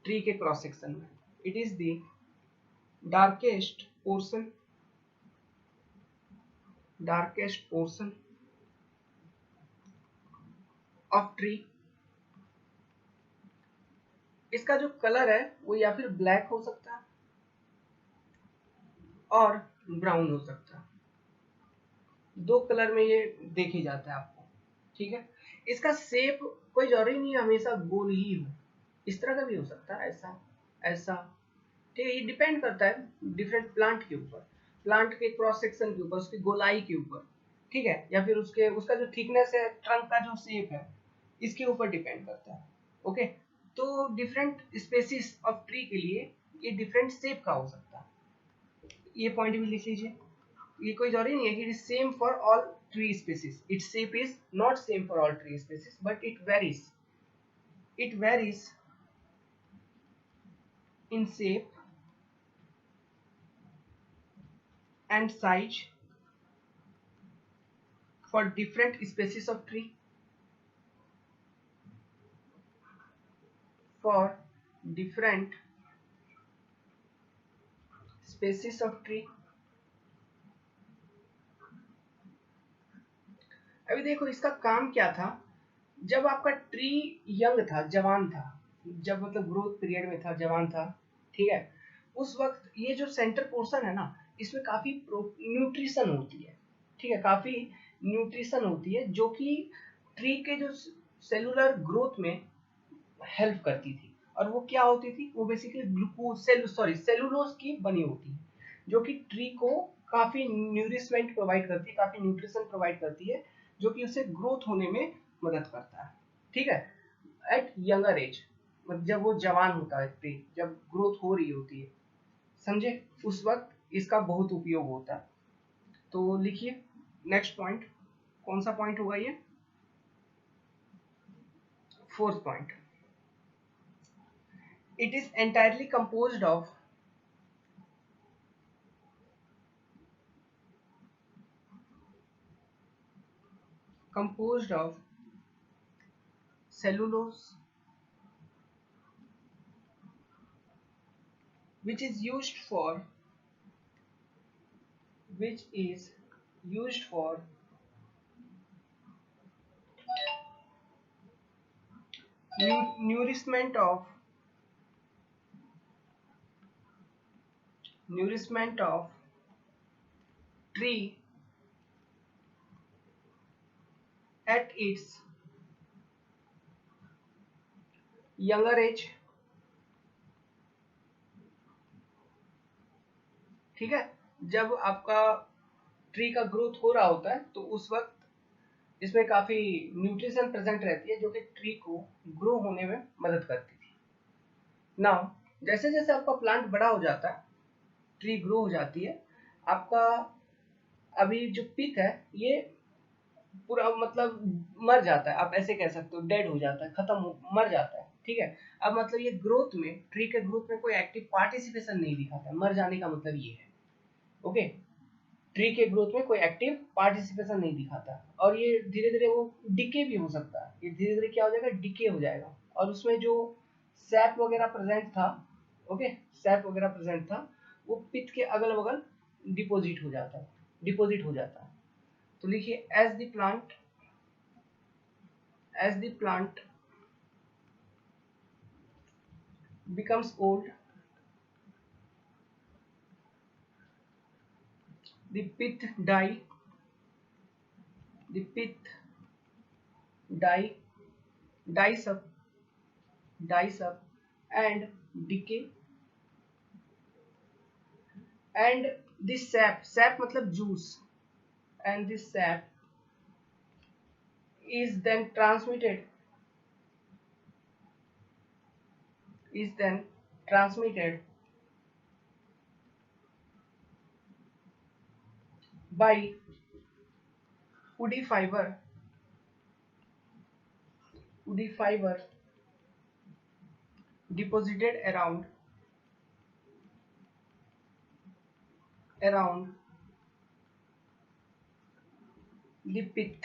ट्री के क्रॉस सेक्शन में। It is the darkest portion, darkest portion of tree. इसका जो कलर है वो या फिर ब्लैक हो सकता है और ब्राउन हो सकता है, दो कलर में ये देखे जाता है आपको, ठीक है। इसका शेप कोई जरूरी नहीं है हमेशा गोल ही हो, इस तरह का भी हो सकता है, ऐसा ऐसा, ठीक है, ये डिपेंड करता है डिफरेंट प्लांट के ऊपर, प्लांट के क्रॉस सेक्शन के ऊपर, उसकी गोलाई के ऊपर, ठीक है, या फिर उसके उसका जो थिकनेस है, ट्रंक का जो शेप है, इसके ऊपर डिपेंड करता है। ओके, तो डिफरेंट स्पेसीज ऑफ ट्री के लिए ये डिफरेंट शेप का हो सकता है, ये पॉइंट भी लिख लीजिए। ये कोई जरूरी नहीं है कि it is same for all tree species, its shape is not same for all tree species, but it varies in shape and size for different species of tree, for different species of tree। अभी देखो इसका काम क्या था, जब आपका tree young था, जवान था, जब मतलब ग्रोथ पीरियड में था, जवान था, ठीक है, उस वक्त ये जो सेंटर पोर्शन है ना, इसमें काफी न्यूट्रिशन होती है, ठीक है, काफी न्यूट्रिशन होती है जो कि ट्री के जो सेलुलर ग्रोथ में हेल्प करती थी। और वो क्या होती थी, वो बेसिकली ग्लूकोज सेलुलोज की बनी होती है, जो कि ट्री को काफी न्यूरिशमेंट प्रोवाइड करती है, काफी न्यूट्रिशन प्रोवाइड करती है, जो कि उसे ग्रोथ होने में मदद करता है, ठीक है, एट यंगर एज, मतलब जब वो जवान होता है ट्री, जब ग्रोथ हो रही होती है, समझे, उस वक्त इसका बहुत उपयोग होता है। तो लिखिए नेक्स्ट पॉइंट, कौन सा पॉइंट होगा ये, fourth point, it is entirely composed of cellulose, which is used for nourishment of tree at its younger age, ठीक है, जब आपका ट्री का ग्रोथ हो रहा होता है तो उस वक्त इसमें काफी न्यूट्रिशन प्रेजेंट रहती है, जो कि ट्री को ग्रो होने में मदद करती थी। नाउ जैसे जैसे आपका प्लांट बड़ा हो जाता है, ट्री ग्रो हो जाती है, आपका अभी जो पिथ है ये पूरा मतलब मर जाता है, आप ऐसे कह सकते हो, डेड हो जाता है, मर जाता है, ठीक है। अब मतलब ये ग्रोथ में, ट्री के ग्रोथ में कोई एक्टिव पार्टिसिपेशन नहीं दिखाता है, मर जाने का मतलब ये है, ओके, ट्री के ग्रोथ में कोई एक्टिव पार्टिसिपेशन नहीं दिखाता, और ये धीरे धीरे वो डिके भी हो सकता है, ये धीरे धीरे क्या हो जाएगा, डिके हो जाएगा, और उसमें जो सैप वगैरह प्रेजेंट था ओके, सैप वगैरह प्रेजेंट था, वो पित्त के अगल बगल डिपोजिट हो जाता है। तो लिखिए as the plant becomes old, the pith die dies up and decay, and the sap मतलब juice, and this sap is then transmitted by woody fiber deposited around the pith।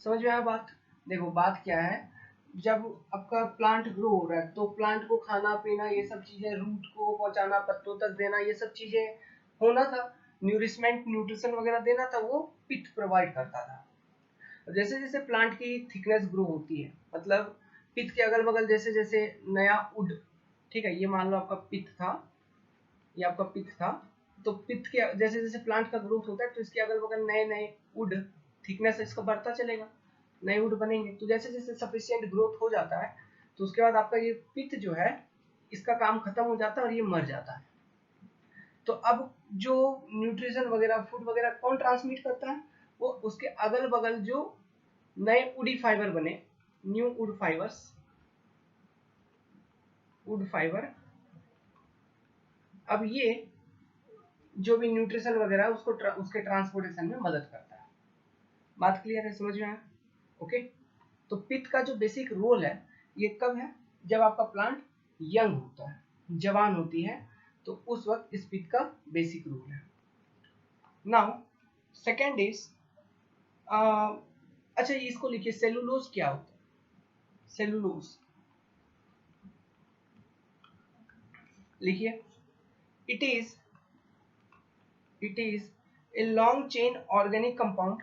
समझ में आया बात? देखो बात क्या है, जब आपका प्लांट ग्रो हो रहा है तो प्लांट को खाना पीना ये सब चीजें, रूट को पहुंचाना, पत्तों तक देना, ये सब चीजें होना था, न्यूट्रिशन वगैरह देना था, वो पिथ प्रोवाइड करता था। जैसे जैसे प्लांट की थिकनेस ग्रो होती है, मतलब पिथ के अगल बगल जैसे जैसे नया उड, ठीक है, ये मान लो आपका पिथ था, ये आपका पिथ था, तो पिथ के जैसे जैसे प्लांट का ग्रोथ होता है तो इसके अगल बगल नए नए उड, थिकनेस इसका बढ़ता चलेगा, नए वुड बनेंगे। तो जैसे जैसे सफिशिएंट ग्रोथ हो जाता है तो उसके बाद आपका ये पिथ जो है इसका काम खत्म हो जाता है और ये मर जाता है। तो अब जो न्यूट्रिशन वगैरह, फूड वगैरह कौन ट्रांसमिट करता है? वो उसके अगल बगल जो नए वुडी फाइबर बने, न्यू वुड फाइबर, अब ये जो भी न्यूट्रिशन वगैरह है उसको उसके ट्रांसपोर्टेशन में मदद करता है। बात क्लियर है, समझ में आया? ओके, तो पिथ का जो बेसिक रोल है ये कब है? जब आपका प्लांट यंग होता है, जवान होती है, तो उस वक्त इस पिथ का बेसिक रोल है। नाउ सेकेंड इज, अच्छा इसको लिखिए, सेलुलोज क्या होता है? सेलुलोज लिखिए, it is a long chain organic compound,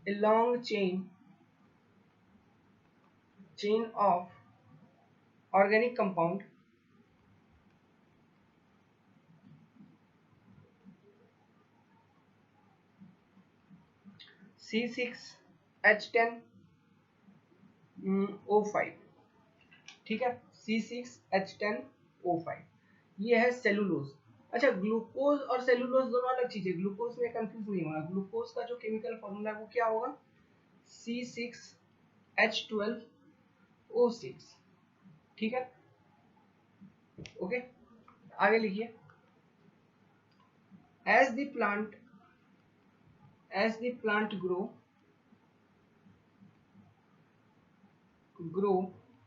a long chain of organic compound C6H10O5, ठीक है, C6H10O5, ये है सेलुलोज। अच्छा, ग्लूकोज और सेलुलोज दोनों अलग चीजें, ग्लूकोज में कंफ्यूज नहीं होना। ग्लूकोज का जो केमिकल फॉर्मूला है वो क्या होगा? C6H12O6, ठीक है, ओके। आगे लिखिए, as the plant grow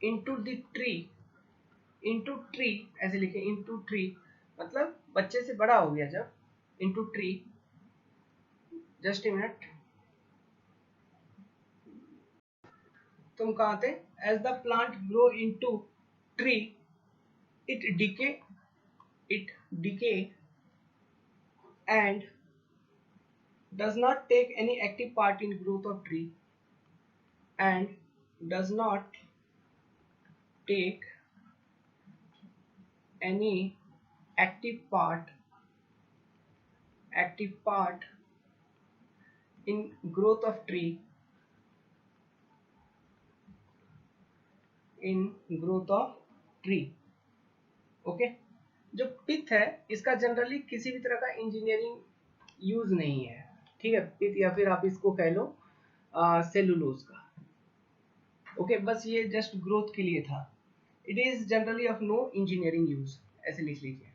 into the tree, ऐसे लिखे, into tree मतलब बच्चे से बड़ा हो गया जब, into tree, just a minute, तुम कहाँ थे? as the plant grow into tree, it decay and does not take any active part in growth of tree, and does not take any active part in growth of tree, okay. जो पिथ है इसका generally किसी भी तरह का engineering use नहीं है, ठीक है, पिथ, या फिर आप इसको कह लो सेलुलोज का, ओके, बस ये जस्ट ग्रोथ के लिए था। It is generally of no engineering use, ऐसे लिख लीजिए,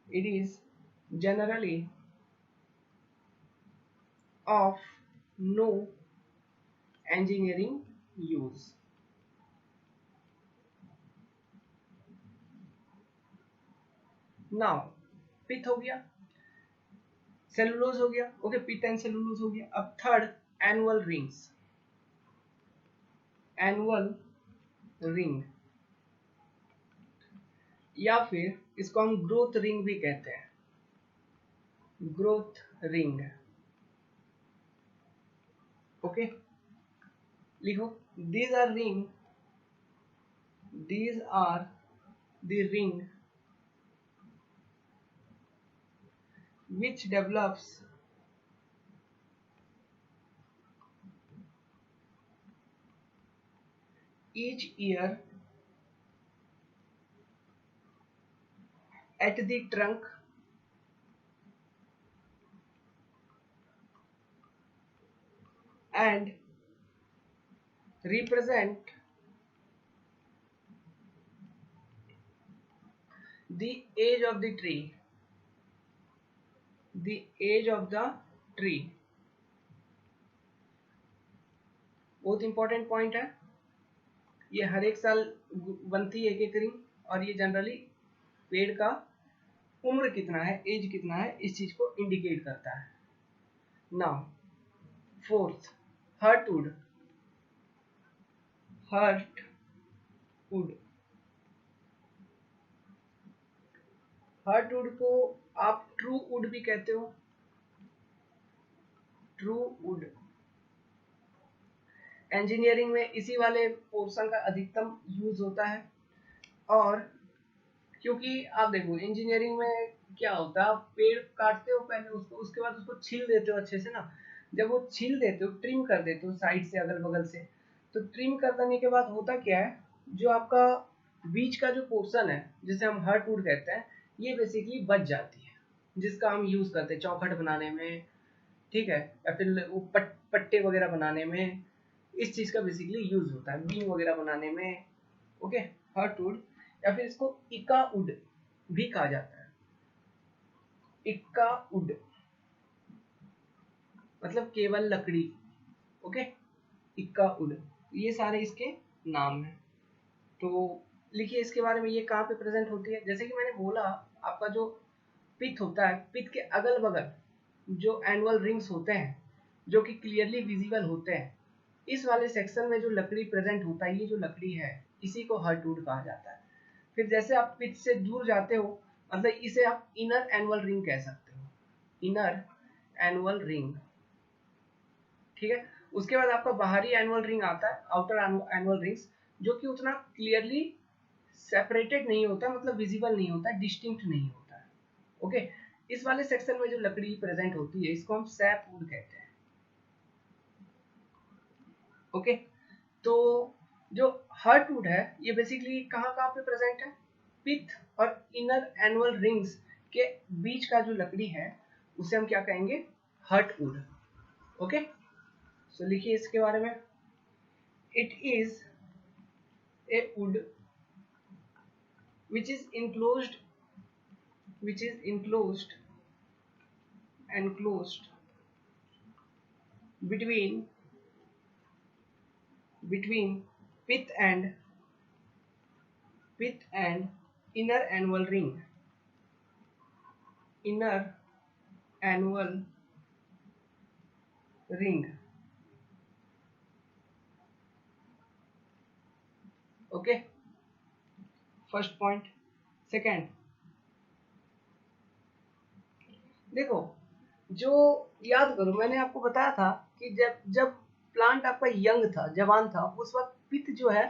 it is generally of no engineering use। Now pith हो गया, सेलुलोज हो गया, ओके, पिथ एंड सेलुलोज हो गया। अब third, annual rings. Annual ring, या फिर इसको हम ग्रोथ रिंग भी कहते हैं, ग्रोथ रिंग। ओके, लिखो these are ring, these are the ring which develops each year at the trunk and represent the age of the tree, the age of the tree। बहुत important point है ये, हर एक साल बनती है एक एक रिंग, और ये जनरली पेड़ का उम्र कितना है, एज कितना है, इस चीज को इंडिकेट करता है। Now fourth, heartwood, heartwood, heartwood को आप ट्रू वुड भी कहते हो, ट्रू वुड। इंजीनियरिंग में इसी वाले पोर्शन का अधिकतम यूज होता है, और क्योंकि आप देखो इंजीनियरिंग में क्या होता है, आप पेड़ काटते हो पहले उसको, उसके बाद उसको छील देते हो अच्छे से ना। जब वो छील देते हो, ट्रिम कर देते हो साइड से, अगल बगल से, तो ट्रिम कर देने के बाद होता क्या है, जो आपका बीच का जो पोर्शन है जिसे हम हर्टवुड कहते हैं, ये बेसिकली बच जाती है, जिसका हम यूज करते हैं चौखट बनाने में, ठीक है, या फिर वो पट्टे वगैरह बनाने में, इस चीज का बेसिकली यूज होता है, बीम वगैरह बनाने में। ओके, हर्टवुड, या फिर इसको इक्का वुड भी कहा जाता है, इक्का वुड मतलब केवल लकड़ी। ओके, इक्का वुड, ये सारे इसके नाम हैं। तो लिखिए इसके बारे में, ये कहाँ पे प्रेजेंट होती है। जैसे कि मैंने बोला, आपका जो पिथ होता है, पिथ के अगल बगल जो एनुअल रिंग्स होते हैं जो कि क्लियरली विजिबल होते हैं, इस वाले सेक्शन में जो लकड़ी प्रेजेंट होता है, ये जो लकड़ी है इसी को हर्टवुड कहा जाता है। फिर जैसे आप पिच से दूर जाते हो, मतलब इसे आप इनर एनुअल रिंग कह सकते हो, इनर एनुअल रिंग, ठीक है। उसके बाद आपका बाहरी एनुअल रिंग आता है, आउटर एनुअल रिंग्स, जो कि उतना क्लियरली सेपरेटेड नहीं होता, मतलब विजिबल नहीं होता, डिस्टिंक्ट नहीं होता है। ओके, इस वाले सेक्शन में जो लकड़ी प्रेजेंट होती है इसको हम सैपवुड कहते हैं। ओके, तो जो हर्टवुड है ये बेसिकली कहाँ कहाँ पे प्रेजेंट है, पिथ और इनर एनुअल रिंग्स के बीच का जो लकड़ी है उसे हम क्या कहेंगे, हर्टवुड। ओके, सो लिखिए इसके बारे में, it is a would which is enclosed enclosed between pith and inner annual ring, inner annual ring। Okay, first point. Second, देखो जो याद करो, मैंने आपको बताया था कि जब प्लांट आपका यंग था, जवान था, उस वक्त पिथ जो है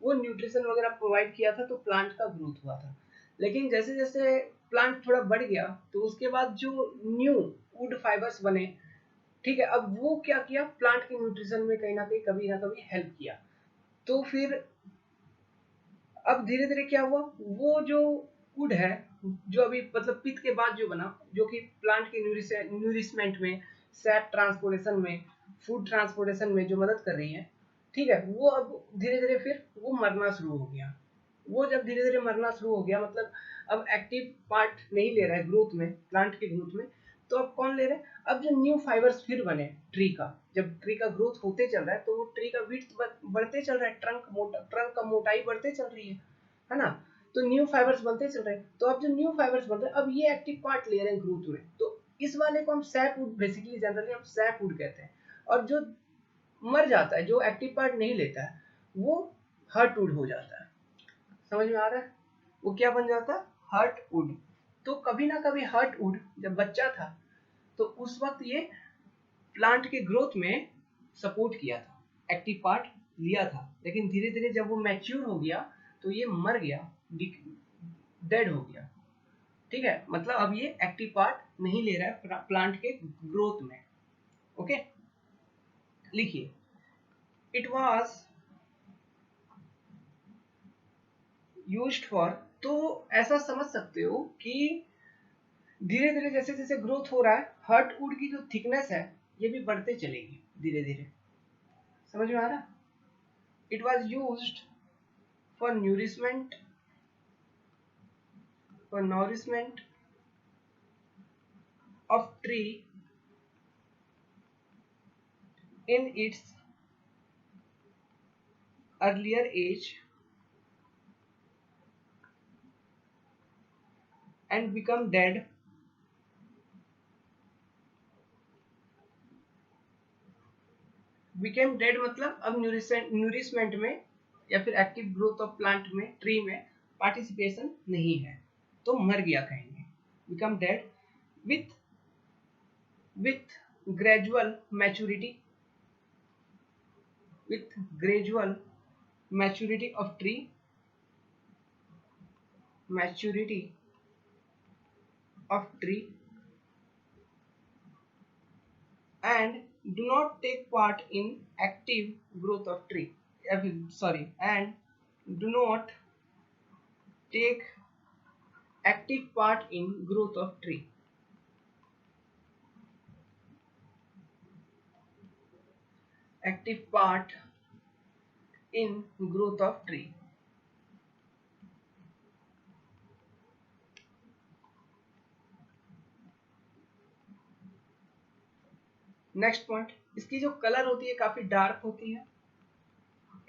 वो न्यूट्रिशन वगैरह प्रोवाइड किया था, तो प्लांट का ग्रोथ हुआ था। लेकिन जैसे जैसे प्लांट थोड़ा बढ़ गया, तो उसके बाद जो न्यू वुड फाइबर्स बने, ठीक है, अब वो क्या किया, प्लांट के न्यूट्रिशन में कहीं ना कहीं कभी ना कभी हेल्प किया। तो फिर अब धीरे धीरे क्या हुआ, वो जो वुड है जो अभी मतलब पिथ के बाद जो बना, जो कि प्लांट के न्यूरिशमेंट में, सैप ट्रांसपोर्टेशन में, फूड ट्रांसपोर्टेशन में जो मदद कर रही है, ठीक है, वो अब धीरे धीरे फिर वो मरना शुरू हो गया। वो जब धीरे धीरे मरना शुरू हो गया, मतलब अब एक्टिव पार्ट नहीं ले रहा है ग्रोथ में, प्लांट के ग्रोथ में, तो अब कौन ले रहे हैं, अब जो न्यू फाइबर्स फिर बने ट्री का, जब ट्री का ग्रोथ होते चल रहा है, तो वो ट्री का विड्थ बढ़ते चल रहा है, ट्रंक का मोटाई बढ़ते चल रही है ना, तो न्यू फाइबर्स बनते चल रहे हैं। तो अब जो न्यू फाइबर्स बन रहे हैं, अब ये एक्टिव पार्ट ले रहे हैं ग्रोथ में, तो इस वाले को हम सैपवुड, बेसिकली जनरली हम सैपवुड कहते हैं। और जो मर जाता है, जो एक्टिव पार्ट नहीं लेता है, वो हर्टवुड हो जाता है। समझ में आ रहा है? वो क्या बन जाता है? हर्टवुड। तो कभी ना कभी हर्टवुड जब बच्चा था तो उस वक्त ये प्लांट के ग्रोथ में सपोर्ट किया था, एक्टिव पार्ट लिया था, लेकिन धीरे धीरे जब वो मैच्योर हो गया तो ये मर गया, डेड हो गया। ठीक है, मतलब अब ये एक्टिव पार्ट नहीं ले रहा है प्लांट के ग्रोथ में। ओके, लिखिए, इट वाज यूज्ड फॉर। तो ऐसा समझ सकते हो कि धीरे धीरे जैसे जैसे ग्रोथ हो रहा है, हर्टवुड की जो थिकनेस है ये भी बढ़ते चलेगी धीरे धीरे। समझ में आ रहा? It was used for nourishment of tree in its earlier age and become dead मतलब अब न्यूरिशमेंट में या फिर एक्टिव ग्रोथ ऑफ प्लांट में, ट्री में पार्टिसिपेशन नहीं है तो मर गया कहेंगे। Become dead with gradual maturity of tree and do not take part in active growth of tree, and do not take active part in growth of tree. Active part in growth of tree. Next point, इसकी जो colour होती है काफी dark होती है।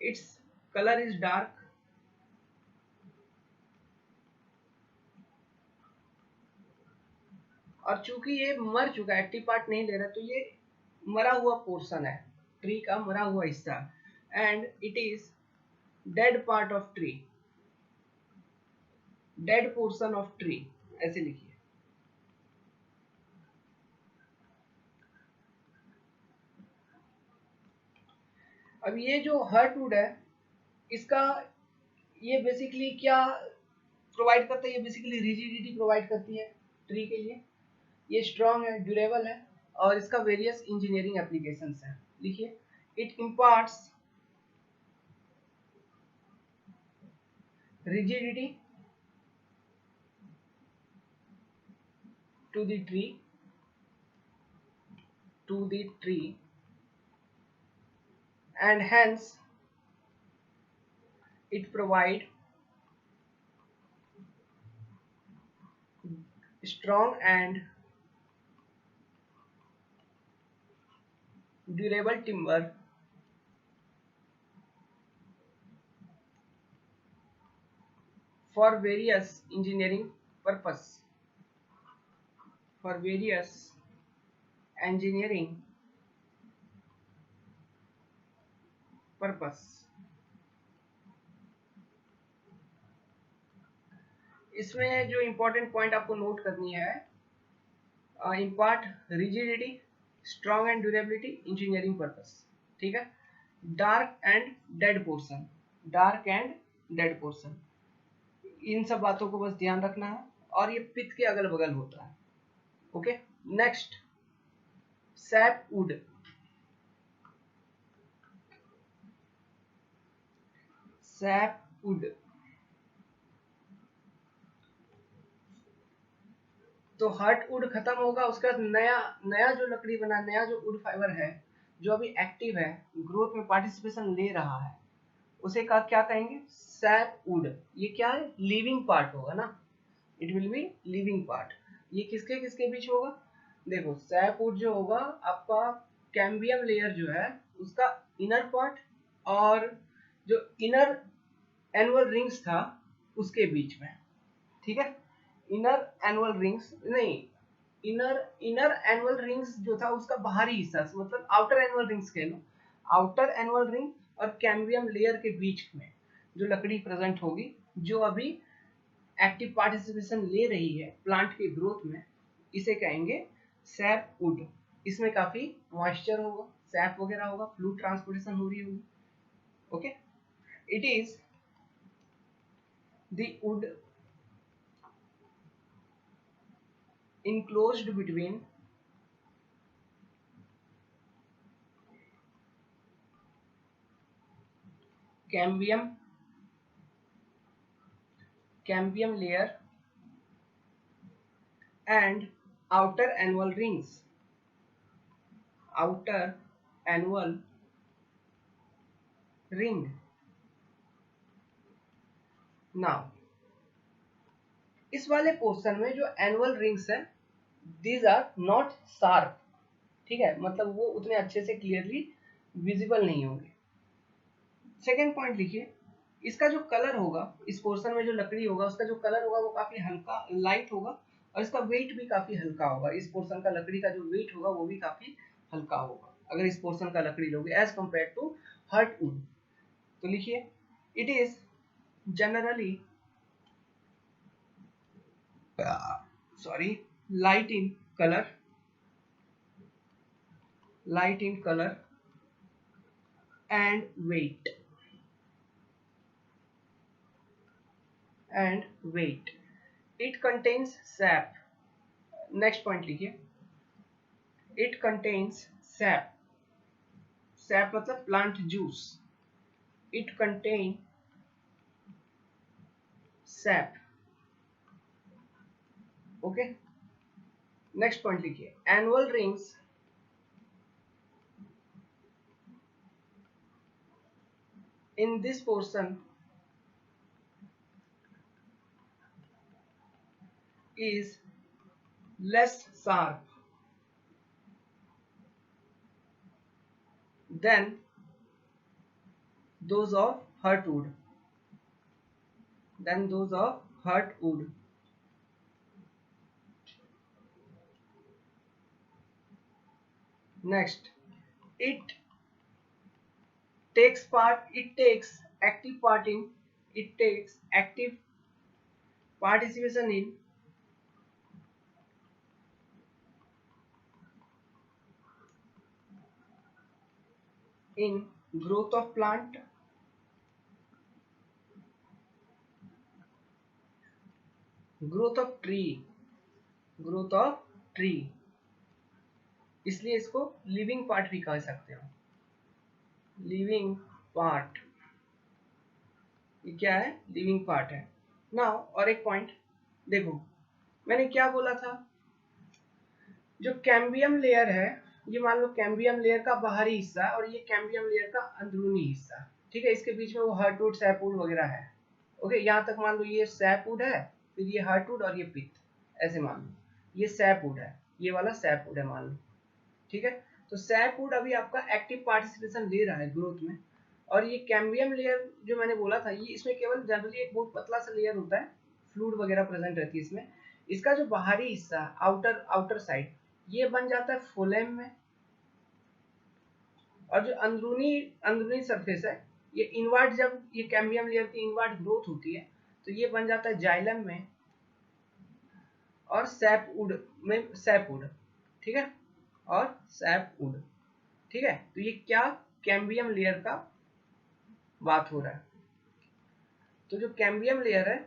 Its colour is dark और चूंकि ये मर चुका है, एक्टिव पार्ट नहीं ले रहा, तो ये मरा हुआ पोर्शन है, ट्री का मरा हुआ हिस्सा। And it is dead part of tree, dead portion of tree, ऐसे लिखिए। अब ये जो हर्टवुड है, इसका ये बेसिकली क्या प्रोवाइड करता है? ये बेसिकली रिजिडिटी प्रोवाइड करती है ट्री के लिए। ये स्ट्रॉन्ग है, ड्यूरेबल है और इसका वेरियस इंजीनियरिंग एप्लीकेशंस है। लिखिए, it imparts rigidity to the tree and hence it provide strong and durable timber for various engineering purpose, इसमें जो इंपॉर्टेंट पॉइंट आपको नोट करनी है, impart rigidity, strong and durability, engineering purpose. ठीक है, dark and dead portion, इन सब बातों को बस ध्यान रखना है और ये पित्त के अगल बगल होता है। Okay, next, sapwood. तो हर्टवुड खत्म होगा, उसका नया जो लकड़ी बना, नया जो वुड फाइबर है जो अभी एक्टिव है, ग्रोथ में पार्टिसिपेशन ले रहा है, उसे क्या कहेंगे? सैपवुड। ये क्या है? लिविंग पार्ट होगा ना, it will be living part. ये किसके किसके बीच होगा? देखो, सैपवुड जो होगा आपका कैम्बियम लेयर जो है उसका इनर पार्ट और जो इनर एनुअल रिंग्स था उसके बीच में। ठीक है, इनर एनुअल रिंग्स जो था उसका बाहरी हिस्सा, मतलब आउटर एनुअल रिंग्स कह लो, आउटर एनुअल रिंग और कैम्बियम लेयर के बीच में जो लकड़ी प्रेजेंट होगी, जो अभी एक्टिव पार्टिसिपेशन ले रही है प्लांट के ग्रोथ में, इसे कहेंगे सैप वुड। इसमें काफी मॉइस्चर होगा, सैप वगैरह होगा, फ्लूइड ट्रांसपोर्टेशन हो रही होगी। Okay, it is the wood enclosed between cambium layer and outer annual rings. Outer annual ring. Now, इस वाले पोर्शन में जो एनुअल रिंग्स है, दीज आर नॉट शार्प, ठीक है, मतलब वो उतने अच्छे से क्लियरली विजिबल नहीं होंगे। सेकेंड पॉइंट लिखिए, इसका जो कलर होगा, इस पोर्शन में जो लकड़ी होगा उसका जो कलर होगा वो काफी हल्का लाइट होगा, और इसका वेट भी काफी हल्का होगा। इस पोर्शन का लकड़ी का जो वेट होगा वो भी काफी हल्का होगा अगर इस पोर्शन का लकड़ी लोगे एज कंपेयर टू हार्टवुड। तो लिखिए, it is generally light in color and weight it contains sap. Next point लिखिए, इट कंटेन्स सैप, सैप मतलब plant juice, it contain sap. Okay, next point लिखिए, annual rings in this portion is less sharp than those of heartwood. Next, it takes active participation in growth of plant, growth of tree, इसलिए इसको living part भी कह सकते हो, living part. ये क्या है? लिविंग पार्ट है। नाउ और एक पॉइंट देखो, मैंने क्या बोला था, जो कैम्बियम लेयर है, ये मान लो कैम्बियम लेयर का बाहरी हिस्सा और ये कैम्बियम लेयर का अंदरूनी हिस्सा, ठीक है, इसके बीच में वो हार्टवुड सैपवुड वगैरह है। ओके, यहाँ तक मान लो ये सैपवुड है, फिर ये हार्टवुड और ये पित्त, ऐसे मान लो ये सैपवुड है, ये वाला सैपवुड है मान लो, ठीक है। तो सैपवुड अभी आपका एक्टिव पार्टिसिपेशन ले रहा है ग्रोथ में, और ये कैम्बियम लेयर जो मैंने बोला था, ये इसमें केवल जनरली एक बहुत पतला सा लेयर होता है, फ्लूइड वगैरह प्रेजेंट रहती है इसमें। इसका जो बाहरी हिस्सा आउटर साइड, ये बन जाता है फोलेम में, और जो अंदरूनी सरफेस है, ये इनवर्ट, जब ये कैम्बियम लेयर की इनवर्ट ग्रोथ होती है तो ये बन जाता है जाइलम में और सैपवुड, ठीक है, और सैपवुड, ठीक है। तो ये क्या कैम्बियम लेयर का बात हो रहा है। तो जो कैम्बियम लेयर है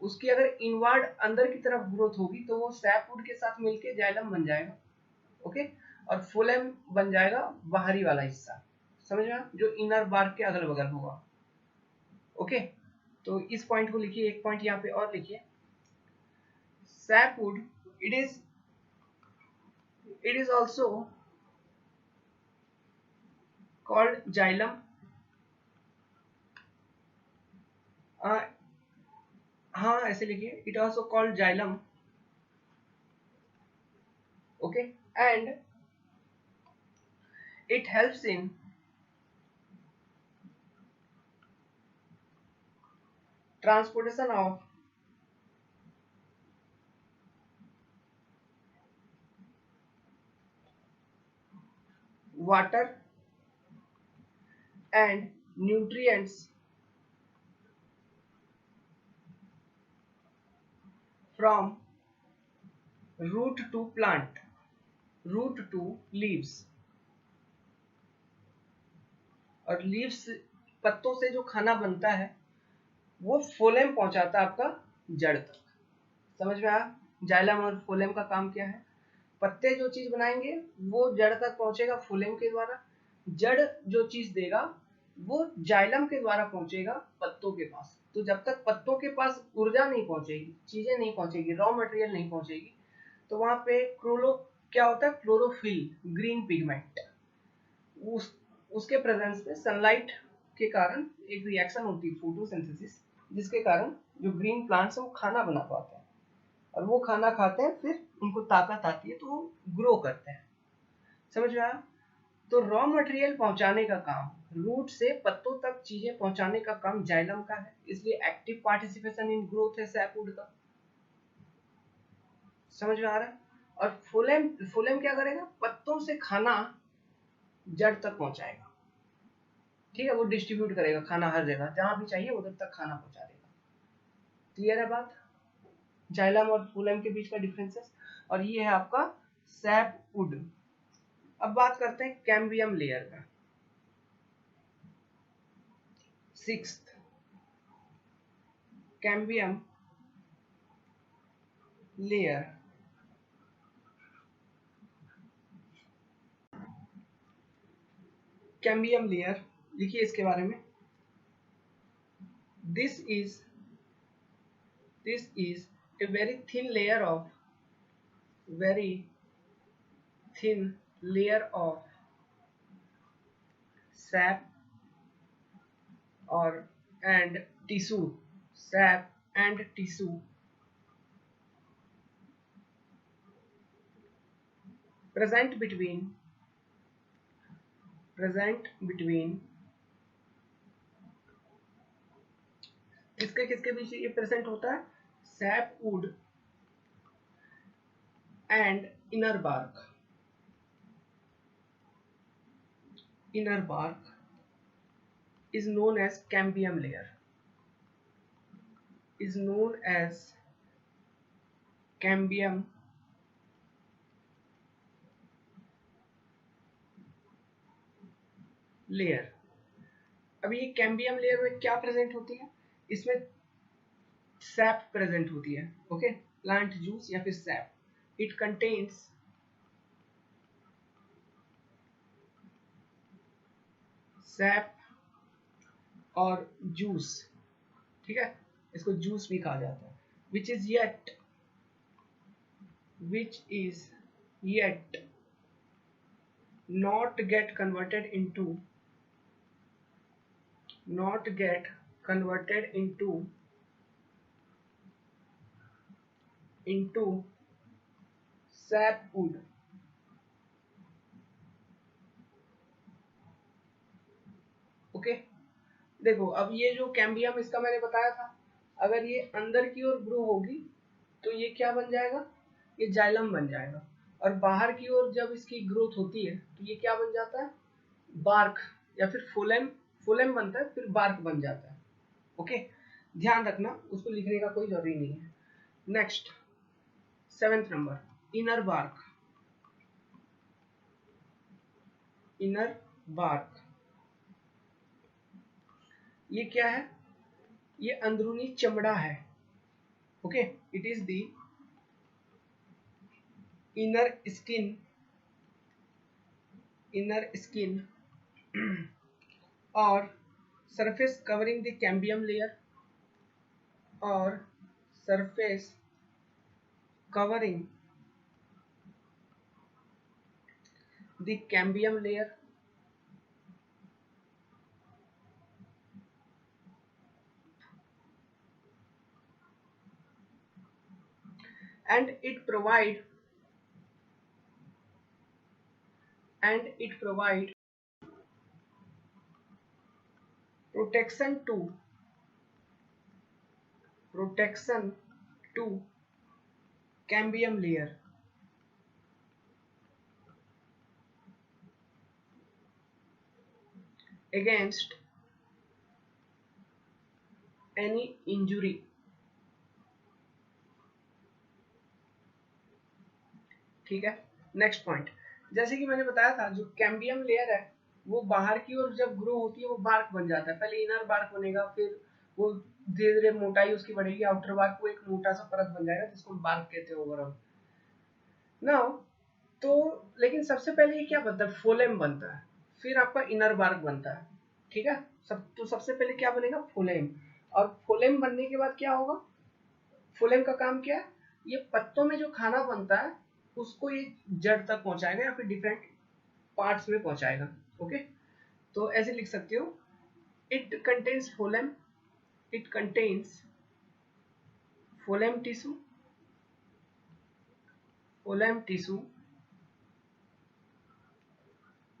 उसकी अगर इनवर्ड अंदर की तरफ ग्रोथ होगी तो वो सैपवुड के साथ मिलके जाइलम बन जाएगा, ओके, और फोलेम बन जाएगा बाहरी वाला हिस्सा, समझ में, जो इनर बार्क के अगल बगल होगा। ओके, तो इस पॉइंट को लिखिए, एक पॉइंट यहाँ पे और लिखिए, sapwood it is also called xylem, हाँ ऐसे लिखिए, it also called xylem, okay, and it helps in transportation of water and nutrients from root to plant, root to leaves, और लीव्स पत्तों से जो खाना बनता है वो फोलेम पहुंचाता है आपका जड़ तक। समझ में आया? जाइलम और फोलेम का काम क्या है? पत्ते जो चीज बनाएंगे वो जड़ तक पहुंचेगा फोलेम के द्वारा, जड़ जो चीज देगा वो जाइलम के द्वारा पहुंचेगा पत्तों के पास। तो जब तक पत्तों के पास ऊर्जा नहीं पहुंचेगी, चीजें नहीं पहुंचेगी, रॉ मटेरियल नहीं पहुंचेगी, तो वहां पे क्या होता है, क्लोरोफिल, ग्रीन पिगमेंट, उसके प्रेजेंस में सनलाइट के कारण एक रिएक्शन होती है, फोटोसिंथेसिस, जिसके कारण जो ग्रीन प्लांट्स है वो खाना बना पाते हैं, और वो खाना खाते हैं, फिर उनको ताकत आती है तो वो ग्रो करते हैं। समझ में आया? तो रॉ मटेरियल पहुंचाने का काम, रूट से पत्तों तक चीजें पहुंचाने का काम जाइलम का है, इसलिए एक्टिव पार्टिसिपेशन इन ग्रोथ है सैपवुड का। समझ में आ रहा है? और फोलेम क्या करेगा? पत्तों से खाना जड़ तक पहुंचाएगा। ठीक है, वो डिस्ट्रीब्यूट करेगा खाना हर जगह, जहां भी चाहिए उधर तक खाना पहुंचा देगा। क्लियर है बात? जाइलम और फोलेम के बीच का डिफरेंसेस। और ये है आपका सैपवुड। अब बात करते हैं कैम्बियम लेयर का। Sixth, cambium layer. Cambium layer लिखिए इसके बारे में। This is a very thin layer of sap and tissue, sap and tissue present between किसके बीच ये प्रेजेंट होता है? Sapwood and inner bark. Inner bark is known as cambium layer, is known as cambium layer. अब ये cambium layer में क्या present होती है? इसमें सैप प्रेजेंट होती है। ओके, प्लांट जूस या फिर सैप। इट कंटेन्स सैप और जूस। ठीक है, इसको जूस भी कहा जाता है। Which is yet not get converted into sapwood। Okay, देखो अब ये जो कैम्बियम इसका मैंने बताया था, अगर ये अंदर की ओर ग्रो होगी तो ये क्या बन जाएगा? ये जाइलम बन जाएगा। और बाहर की ओर जब इसकी ग्रोथ होती है तो ये क्या बन जाता है? बार्क या फिर फोलेम बनता है, फिर बार्क बन जाता है। ओके, ध्यान रखना, उसको लिखने का कोई जरूरी नहीं है। नेक्स्ट, 7th नंबर, इनर बार्क। इनर बार्क ये क्या है? ये अंदरूनी चमड़ा है। Okay, it is the inner skin और surface covering the cambium layer, or surface covering the cambium layer, and it provide protection to cambium layer। against any injury। ठीक है। नेक्स्ट पॉइंट, जैसे कि मैंने बताया था जो कैम्बियम लेयर है वो बाहर की ओर जब ग्रो होती है वो बार्क बन जाता है। पहले इनर बार्क बनेगा, फिर वो धीरे धीरे मोटाई उसकी बढ़ेगी, आउटर बार्क वो एक मोटा सा परत बन जाएगा जिसको हम बार्क कहते हैं ओवरऑल। नाउ तो लेकिन सबसे पहले ये क्या बनता है, फोलेम बनता है, फिर आपका इनर बार्क बनता है। ठीक है, सबसे पहले क्या बनेगा, फोलेम। और फोलेम बनने के बाद क्या होगा, फोलेम का काम क्या है, ये पत्तों में जो खाना बनता है उसको ये जड़ तक पहुंचाएगा या फिर डिफरेंट पार्ट्स में पहुंचाएगा। ओके, तो ऐसे लिख सकते हो, it contains phloem, it contains phloem tissue, phloem tissue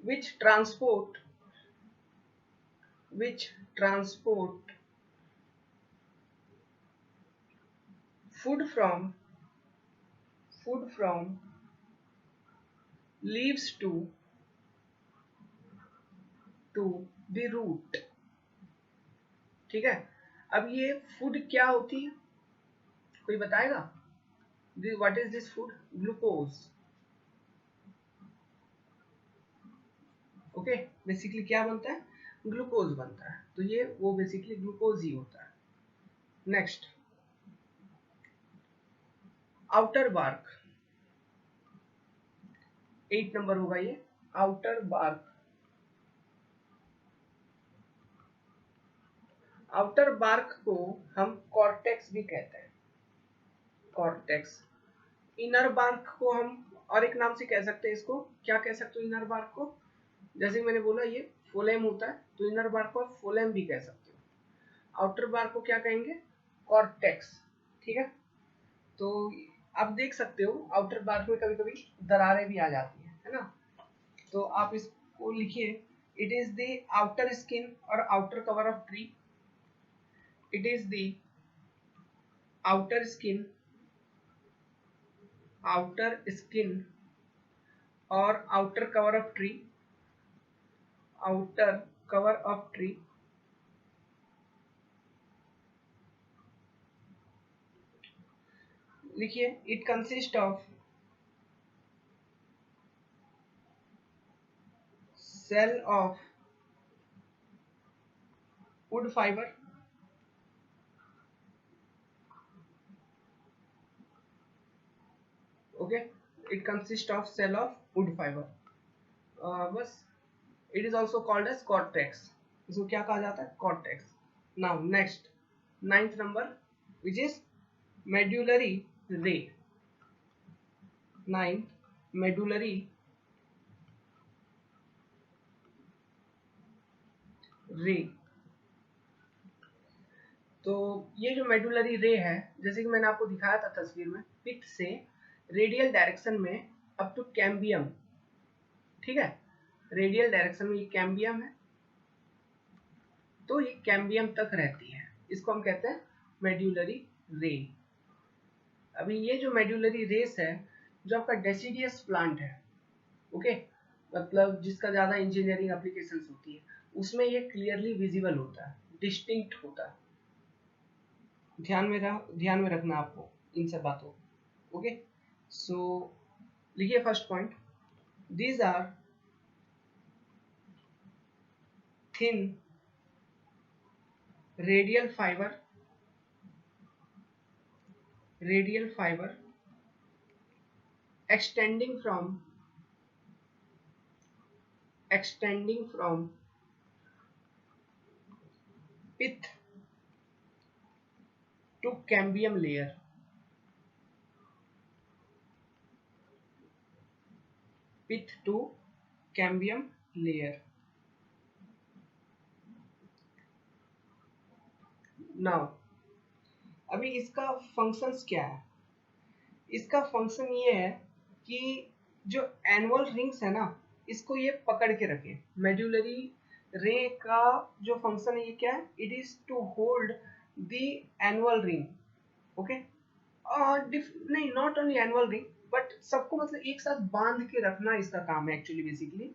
which transport food from leaves to the root। ठीक है, अब ये फूड क्या होती है, कोई बताएगा, what is this food, glucose. Okay, basically क्या बनता है, ग्लूकोज बनता है, तो ये वो बेसिकली ग्लूकोज ही होता है। नेक्स्ट, आउटर बार्क, 8 नंबर होगा ये, आउटर बार्क। आउटर बार्क को हम कॉर्टेक्स भी कहते हैं, कॉर्टेक्स। इनर बार्क को हम और एक नाम से कह सकते हैं, इसको क्या कह सकते हो इनर बार्क को, जैसे मैंने बोला ये फोलेम होता है तो इनर बार्क को आप फोलेम भी कह सकते हो। आउटर बार्क को क्या कहेंगे, कॉर्टेक्स। ठीक है, तो आप देख सकते हो आउटर बार्क में कभी कभी दरारें भी आ जाती है ना, तो आप इसको लिखिए, it is the outer skin और outer cover of tree, it is the outer skin, outer skin और outer cover of tree, outer cover of tree. लिखिए, it consist of cell of wood fiber, okay, it consists of cell of wood fiber। बस, it is also called as cortex, इसको क्या कहा जाता है, cortex। now next, 9th number which is medullary ray, 9th medullary ray। तो ये जो medullary रे है, जैसे कि मैंने आपको दिखाया था तस्वीर में, पित्त से रेडियल डायरेक्शन में अप टू कैम्बियम। ठीक है, रेडियल डायरेक्शन में ये कैम्बियम है, तो ये कैम्बियम तक रहती है, इसको हम कहते हैं मेड्यूलरी रे। अभी ये जो मेड्यूलरी रेस है, जो आपका डेसिडियस प्लांट है, ओके, मतलब जिसका ज्यादा इंजीनियरिंग एप्लीकेशंस होती है, उसमें ये क्लियरली विजिबल होता है, डिस्टिंक्ट होता है। ध्यान में रखना आपको इन सब बातों। ओके, सो लिखिए first point, these are thin radial fiber extending from pith to cambium layer, pith to cambium layer। Now अभी इसका फंक्शंस क्या है, इसका फंक्शन ये है कि जो एनुअल रिंग्स है ना, इसको ये पकड़ के रखे। मेड्यूलरी रे का जो फंक्शन है ये क्या है, it is to hold the annual ring. Okay, और नहीं, not only annual ring, but सबको मतलब एक साथ बांध के रखना इसका काम है, एक्चुअली बेसिकली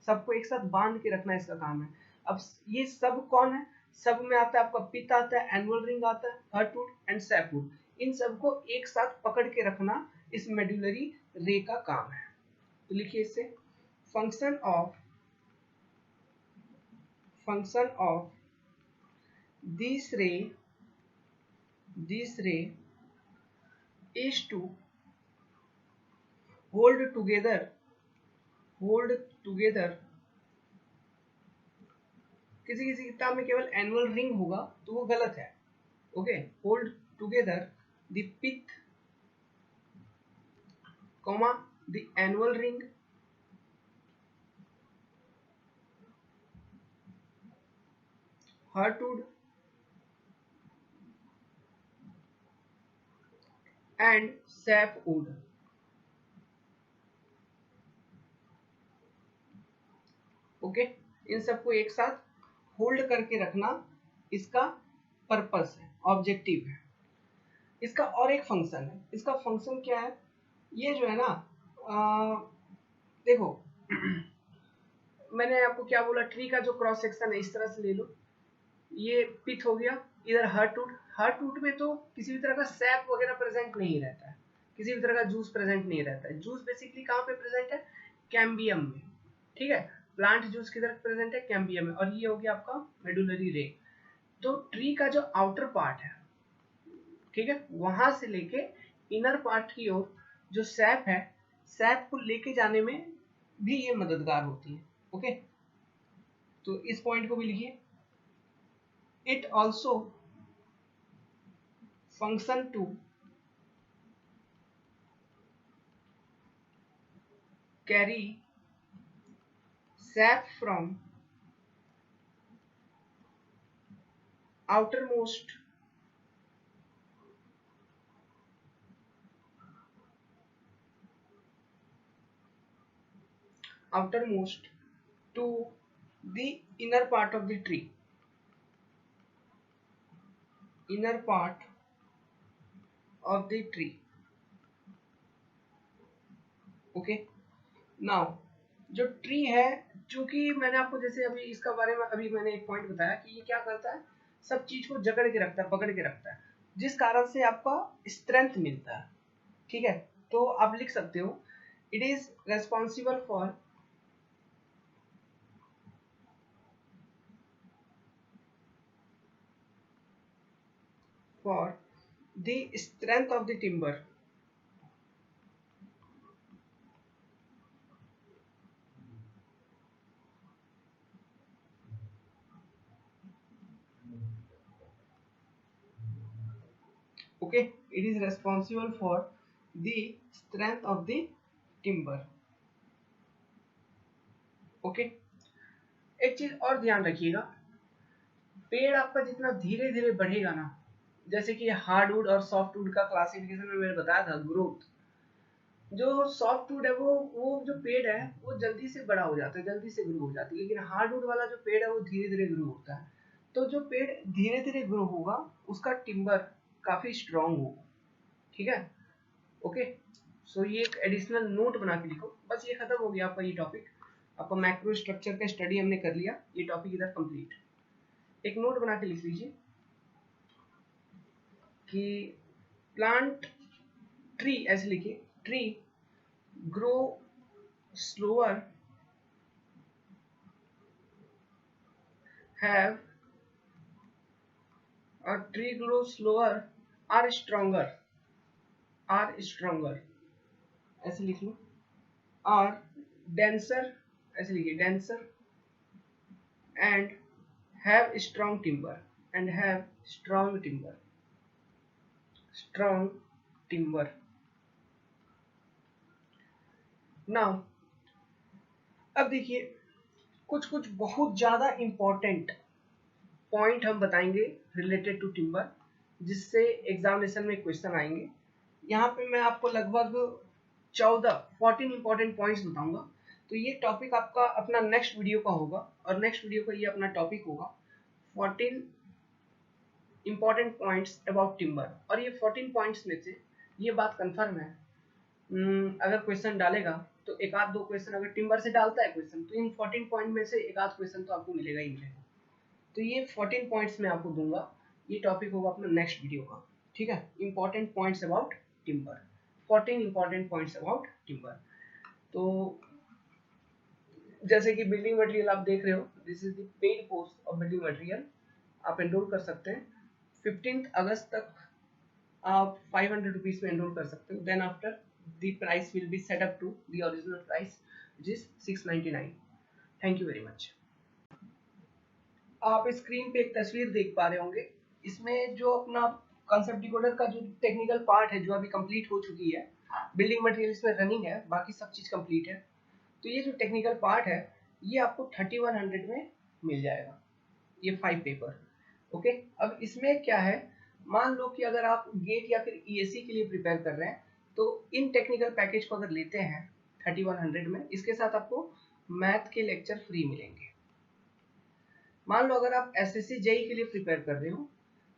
सबको एक साथ बांध के रखना इसका काम है। अब ये सब कौन है, सब में आता है आपका पित्त आता है, एनुअल रिंग आता है, हर्टवुड एंड सैपवुड। इन सबको एक साथ पकड़ के रखना इस मेडुलरी रे का काम है। तो लिखिए इससे, फंक्शन ऑफ दिस रे is to hold together किसी किसी किताब में केवल एनुअल रिंग होगा तो वो गलत है। Okay, hold together the pith comma the annual ring heartwood and sapwood. Okay, इन सबको एक साथ होल्ड करके रखना इसका पर्पस है, ऑब्जेक्टिव है। इसका और एक फंक्शन है। इसका फंक्शन क्या है, ये जो है ना देखो मैंने आपको क्या बोला, ट्री का जो क्रॉस सेक्शन है इस तरह से ले लो, ये पिथ हो गया, इधर हार्टवुड में तो किसी भी तरह का सैप वगैरह प्रेजेंट नहीं रहता है, किसी भी तरह का जूस प्रेजेंट नहीं रहता है। जूस बेसिकली कहाँ पे प्रेजेंट है, कैम्बियम में, ठीक है। प्लांट जूस किधर प्रेजेंट है, कैम्बियम में। और ये हो गया आपका मेडुलरी रे। तो ट्री का जो आउटर पार्ट है, ठीक है, वहां से लेके इनर पार्ट की ओर जो सैप है, सैप को लेके जाने में भी ये मददगार होती है। ओके, तो इस पॉइंट को भी लिखिए, it also function to carry sap from outermost to the inner part of the tree, inner part of the tree. Okay, now जो ट्री है, चूंकि मैंने आपको जैसे अभी इसका बारे में अभी मैंने एक पॉइंट बताया कि ये क्या करता है, सब चीज को जकड़ के रखता है, पकड़ के रखता है, जिस कारण से आपका स्ट्रेंथ मिलता है। ठीक है, तो आप लिख सकते हो, it is responsible for the strength of the timber. Okay, it is responsible for the strength of the timber. Okay, एक चीज और ध्यान रखिएगा, पेड़ आपका जितना धीरे धीरे बढ़ेगा ना, जैसे कि हार्डवुड और सॉफ्टवुड का क्लासिफिकेशन में मैंने बताया था, ग्रोथ, जो सॉफ्टवुड है वो जो पेड़ है वो जल्दी से बड़ा हो जाता है, जल्दी से ग्रो हो जाती है, लेकिन हार्डवुड वाला जो पेड़ है वो धीरे धीरे ग्रो होता है। तो जो पेड़ धीरे धीरे ग्रो होगा उसका टिम्बर काफी स्ट्रांग होगा। ठीक है, ओके, सो ये एक एडिशनल नोट बना के लिखो। बस ये खत्म हो गया आपका ये टॉपिक, आपका मैक्रो स्ट्रक्चर का स्टडी हमने कर लिया, ये टॉपिक इधर कंप्लीट। एक नोट बना के लिख लीजिए कि प्लांट ट्री, ऐसे लिखिए, tree grow slower have a tree grow slower are stronger, ऐसे लिख लो, are denser, ऐसे लिखिए denser and have strong timber, strong timber। now अब देखिए कुछ कुछ बहुत ज्यादा इंपॉर्टेंट पॉइंट हम बताएंगे रिलेटेड टू टिम्बर, जिससे एग्जामिनेशन में क्वेश्चन आएंगे। यहाँ पे मैं आपको लगभग 14 इंपॉर्टेंट पॉइंट्स बताऊंगा। तो ये टॉपिक आपका अपना नेक्स्ट वीडियो का होगा, और नेक्स्ट वीडियो का ये अपना टॉपिक होगा 14 इंपॉर्टेंट पॉइंट्स अबाउट टिम्बर। और ये 14 पॉइंट्स में से ये बात कंफर्म है अगर क्वेश्चन डालेगा तो एक आध दो क्वेश्चन अगर टिम्बर से डालता है क्वेश्चन, तो इन 14 पॉइंट में से एक आध क्वेश्चन तो आपको मिलेगा ही मिलेगा। तो ये 14 पॉइंट्स मैं आपको दूंगा, ये टॉपिक होगा अपना नेक्स्ट वीडियो का, ठीक है। Important points about timber, 14 important points about timber. तो जैसे कि बिल्डिंग मटेरियल आप देख रहे हो, this is the paid course of building material, आप एनरोल कर सकते हैं 15 अगस्त तक। आप 500 रुपीज में एनरोल कर सकते हो, then after the price will be set up to the original price which is 699। Thank you very much. आप स्क्रीन पे एक तस्वीर देख पा रहे होंगे, इसमें जो अपना कॉन्सेप्ट डिकोडर का जो टेक्निकल पार्ट है जो अभी कंप्लीट हो चुकी है, बिल्डिंग मटेरियल इसमें रनिंग है, बाकी सब चीज कंप्लीट है। तो ये जो टेक्निकल पार्ट है ये आपको 3100 में मिल जाएगा, ये 5 पेपर। ओके, अब इसमें क्या है, मान लो कि अगर आप गेट या फिर ईएससी के लिए प्रिपेयर कर रहे हैं, तो इन टेक्निकल पैकेज को अगर लेते हैं 3100 में, इसके साथ आपको मैथ के लेक्चर फ्री मिलेंगे। मान लो अगर आप एसएससी जेई के लिए प्रिपेयर कर रहे हो,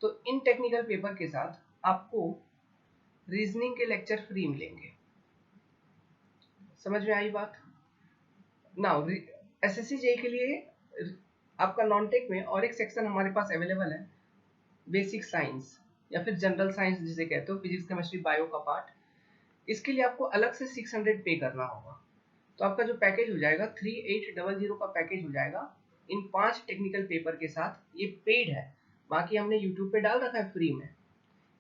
तो इन टेक्निकल पेपर के साथ आपको रीजनिंग के लेक्चर फ्री मिलेंगे। समझ में आई बात? नाउ एसएससी जेई के लिए आपका नॉन टेक में और एक सेक्शन हमारे पास अवेलेबल है, बेसिक साइंस या फिर जनरल साइंस जिसे कहते हो, फिजिक्स केमिस्ट्री बायो का पार्ट। इसके लिए आपको अलग से 600 पे करना होगा। तो आपका जो पैकेज हो जाएगा 3800 का पैकेज हो जाएगा इन 5 टेक्निकल पेपर के साथ। ये पेड है, बाकी हमने यूट्यूब पे डाल रखा है फ्री में।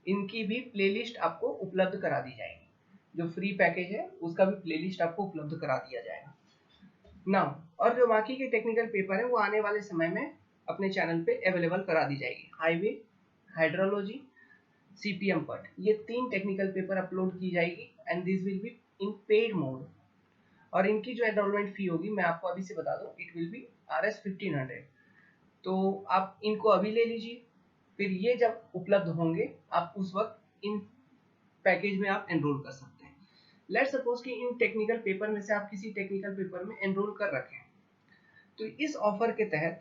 इनकी भी प्लेलिस्ट आपको उपलब्ध करा दी जाएगी, जो फ्री पैकेज है उसका भी प्लेलिस्ट आपको उपलब्ध करा दिया जाएगा ना। और जो बाकी के टेक्निकल पेपर है वो आने वाले समय में अपने चैनल पे अवेलेबल करा दी जाएगी। हाईवे, हाइड्रोलॉजी, सीपीएम पट, ये 3 टेक्निकल पेपर अपलोड की जाएगी and this will be in paid mode. और इनकी जो एनरोलमेंट फी होगी मैं आपको अभी से बता दूं, इट विल बी RS 1500। तो आप इनको अभी ले लीजिए, फिर ये जब उपलब्ध होंगे आप उस वक्त इन पैकेज में आप एनरोल कर सकते हैं। लेट सपोज कि इन टेक्निकल पेपर में से आप किसी टेक्निकल पेपर में एनरोल कर रखें, तो इस ऑफर के तहत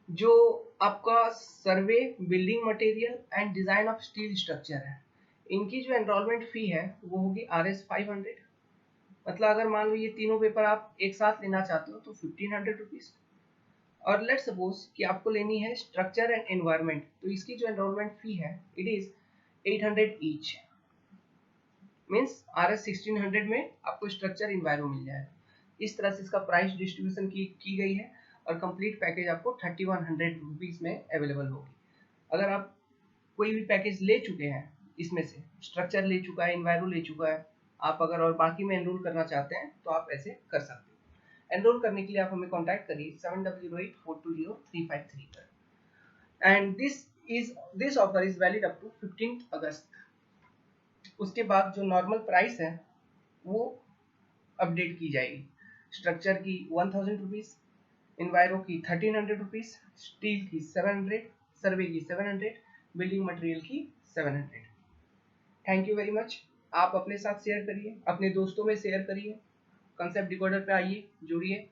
जो आपका survey, building material and design of steel structure है, इनकी जो एनरोलमेंट फी है वो होगी RS 500। मतलब अगर मान लो ये तीनों पेपर आप एक साथ लेना चाहते हो तो 1500 रुपीज। और लेट सपोज कि आपको लेनी है स्ट्रक्चर एंड एनवायरनमेंट, तो इसकी जो एनरोलमेंट फी है it is 800 each, means RS 1600 में आपको स्ट्रक्चर एनवायरो मिल जाएगा। इस तरह से इसका प्राइस डिस्ट्रीब्यूशन की गई है और कंप्लीट पैकेज आपको 3100 रुपीज में अवेलेबल होगी। अगर आप कोई भी पैकेज ले चुके हैं, इसमें से स्ट्रक्चर ले चुका है, एनवायरो ले चुका है, आप अगर और बाकी में एनरोल करना चाहते हैं तो आप ऐसे कर सकते हो। एनरोल करने के लिए आप हमें कॉन्टैक्ट करिए 7008420353 पर। And this offer is valid up to 15 अगस्त। उसके बाद जो नॉर्मल प्राइस है वो अपडेट की जाएगी। स्ट्रक्चर की 1000 रुपीज, इन्वायरो की 1300 रुपीज, स्टील की 700, सर्वे की 700, बिल्डिंग मटेरियल की 700। Thank you very much. आप अपने साथ शेयर करिए, अपने दोस्तों में शेयर करिए, कॉन्सेप्ट डिकोडर पे आइए, जुड़िए,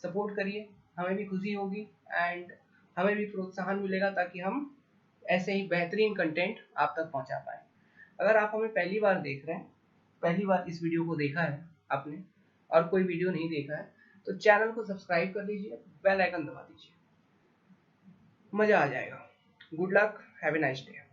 सपोर्ट करिए, हमें भी खुशी होगी एंड हमें भी प्रोत्साहन मिलेगा ताकि हम ऐसे ही बेहतरीन कंटेंट आप तक पहुंचा पाए। अगर आप हमें पहली बार देख रहे हैं, पहली बार इस वीडियो को देखा है आपने और कोई वीडियो नहीं देखा है, तो चैनल को सब्सक्राइब कर लीजिए, बेल आइकन दबा दीजिए, मजा आ जाएगा। Good luck, have a nice day.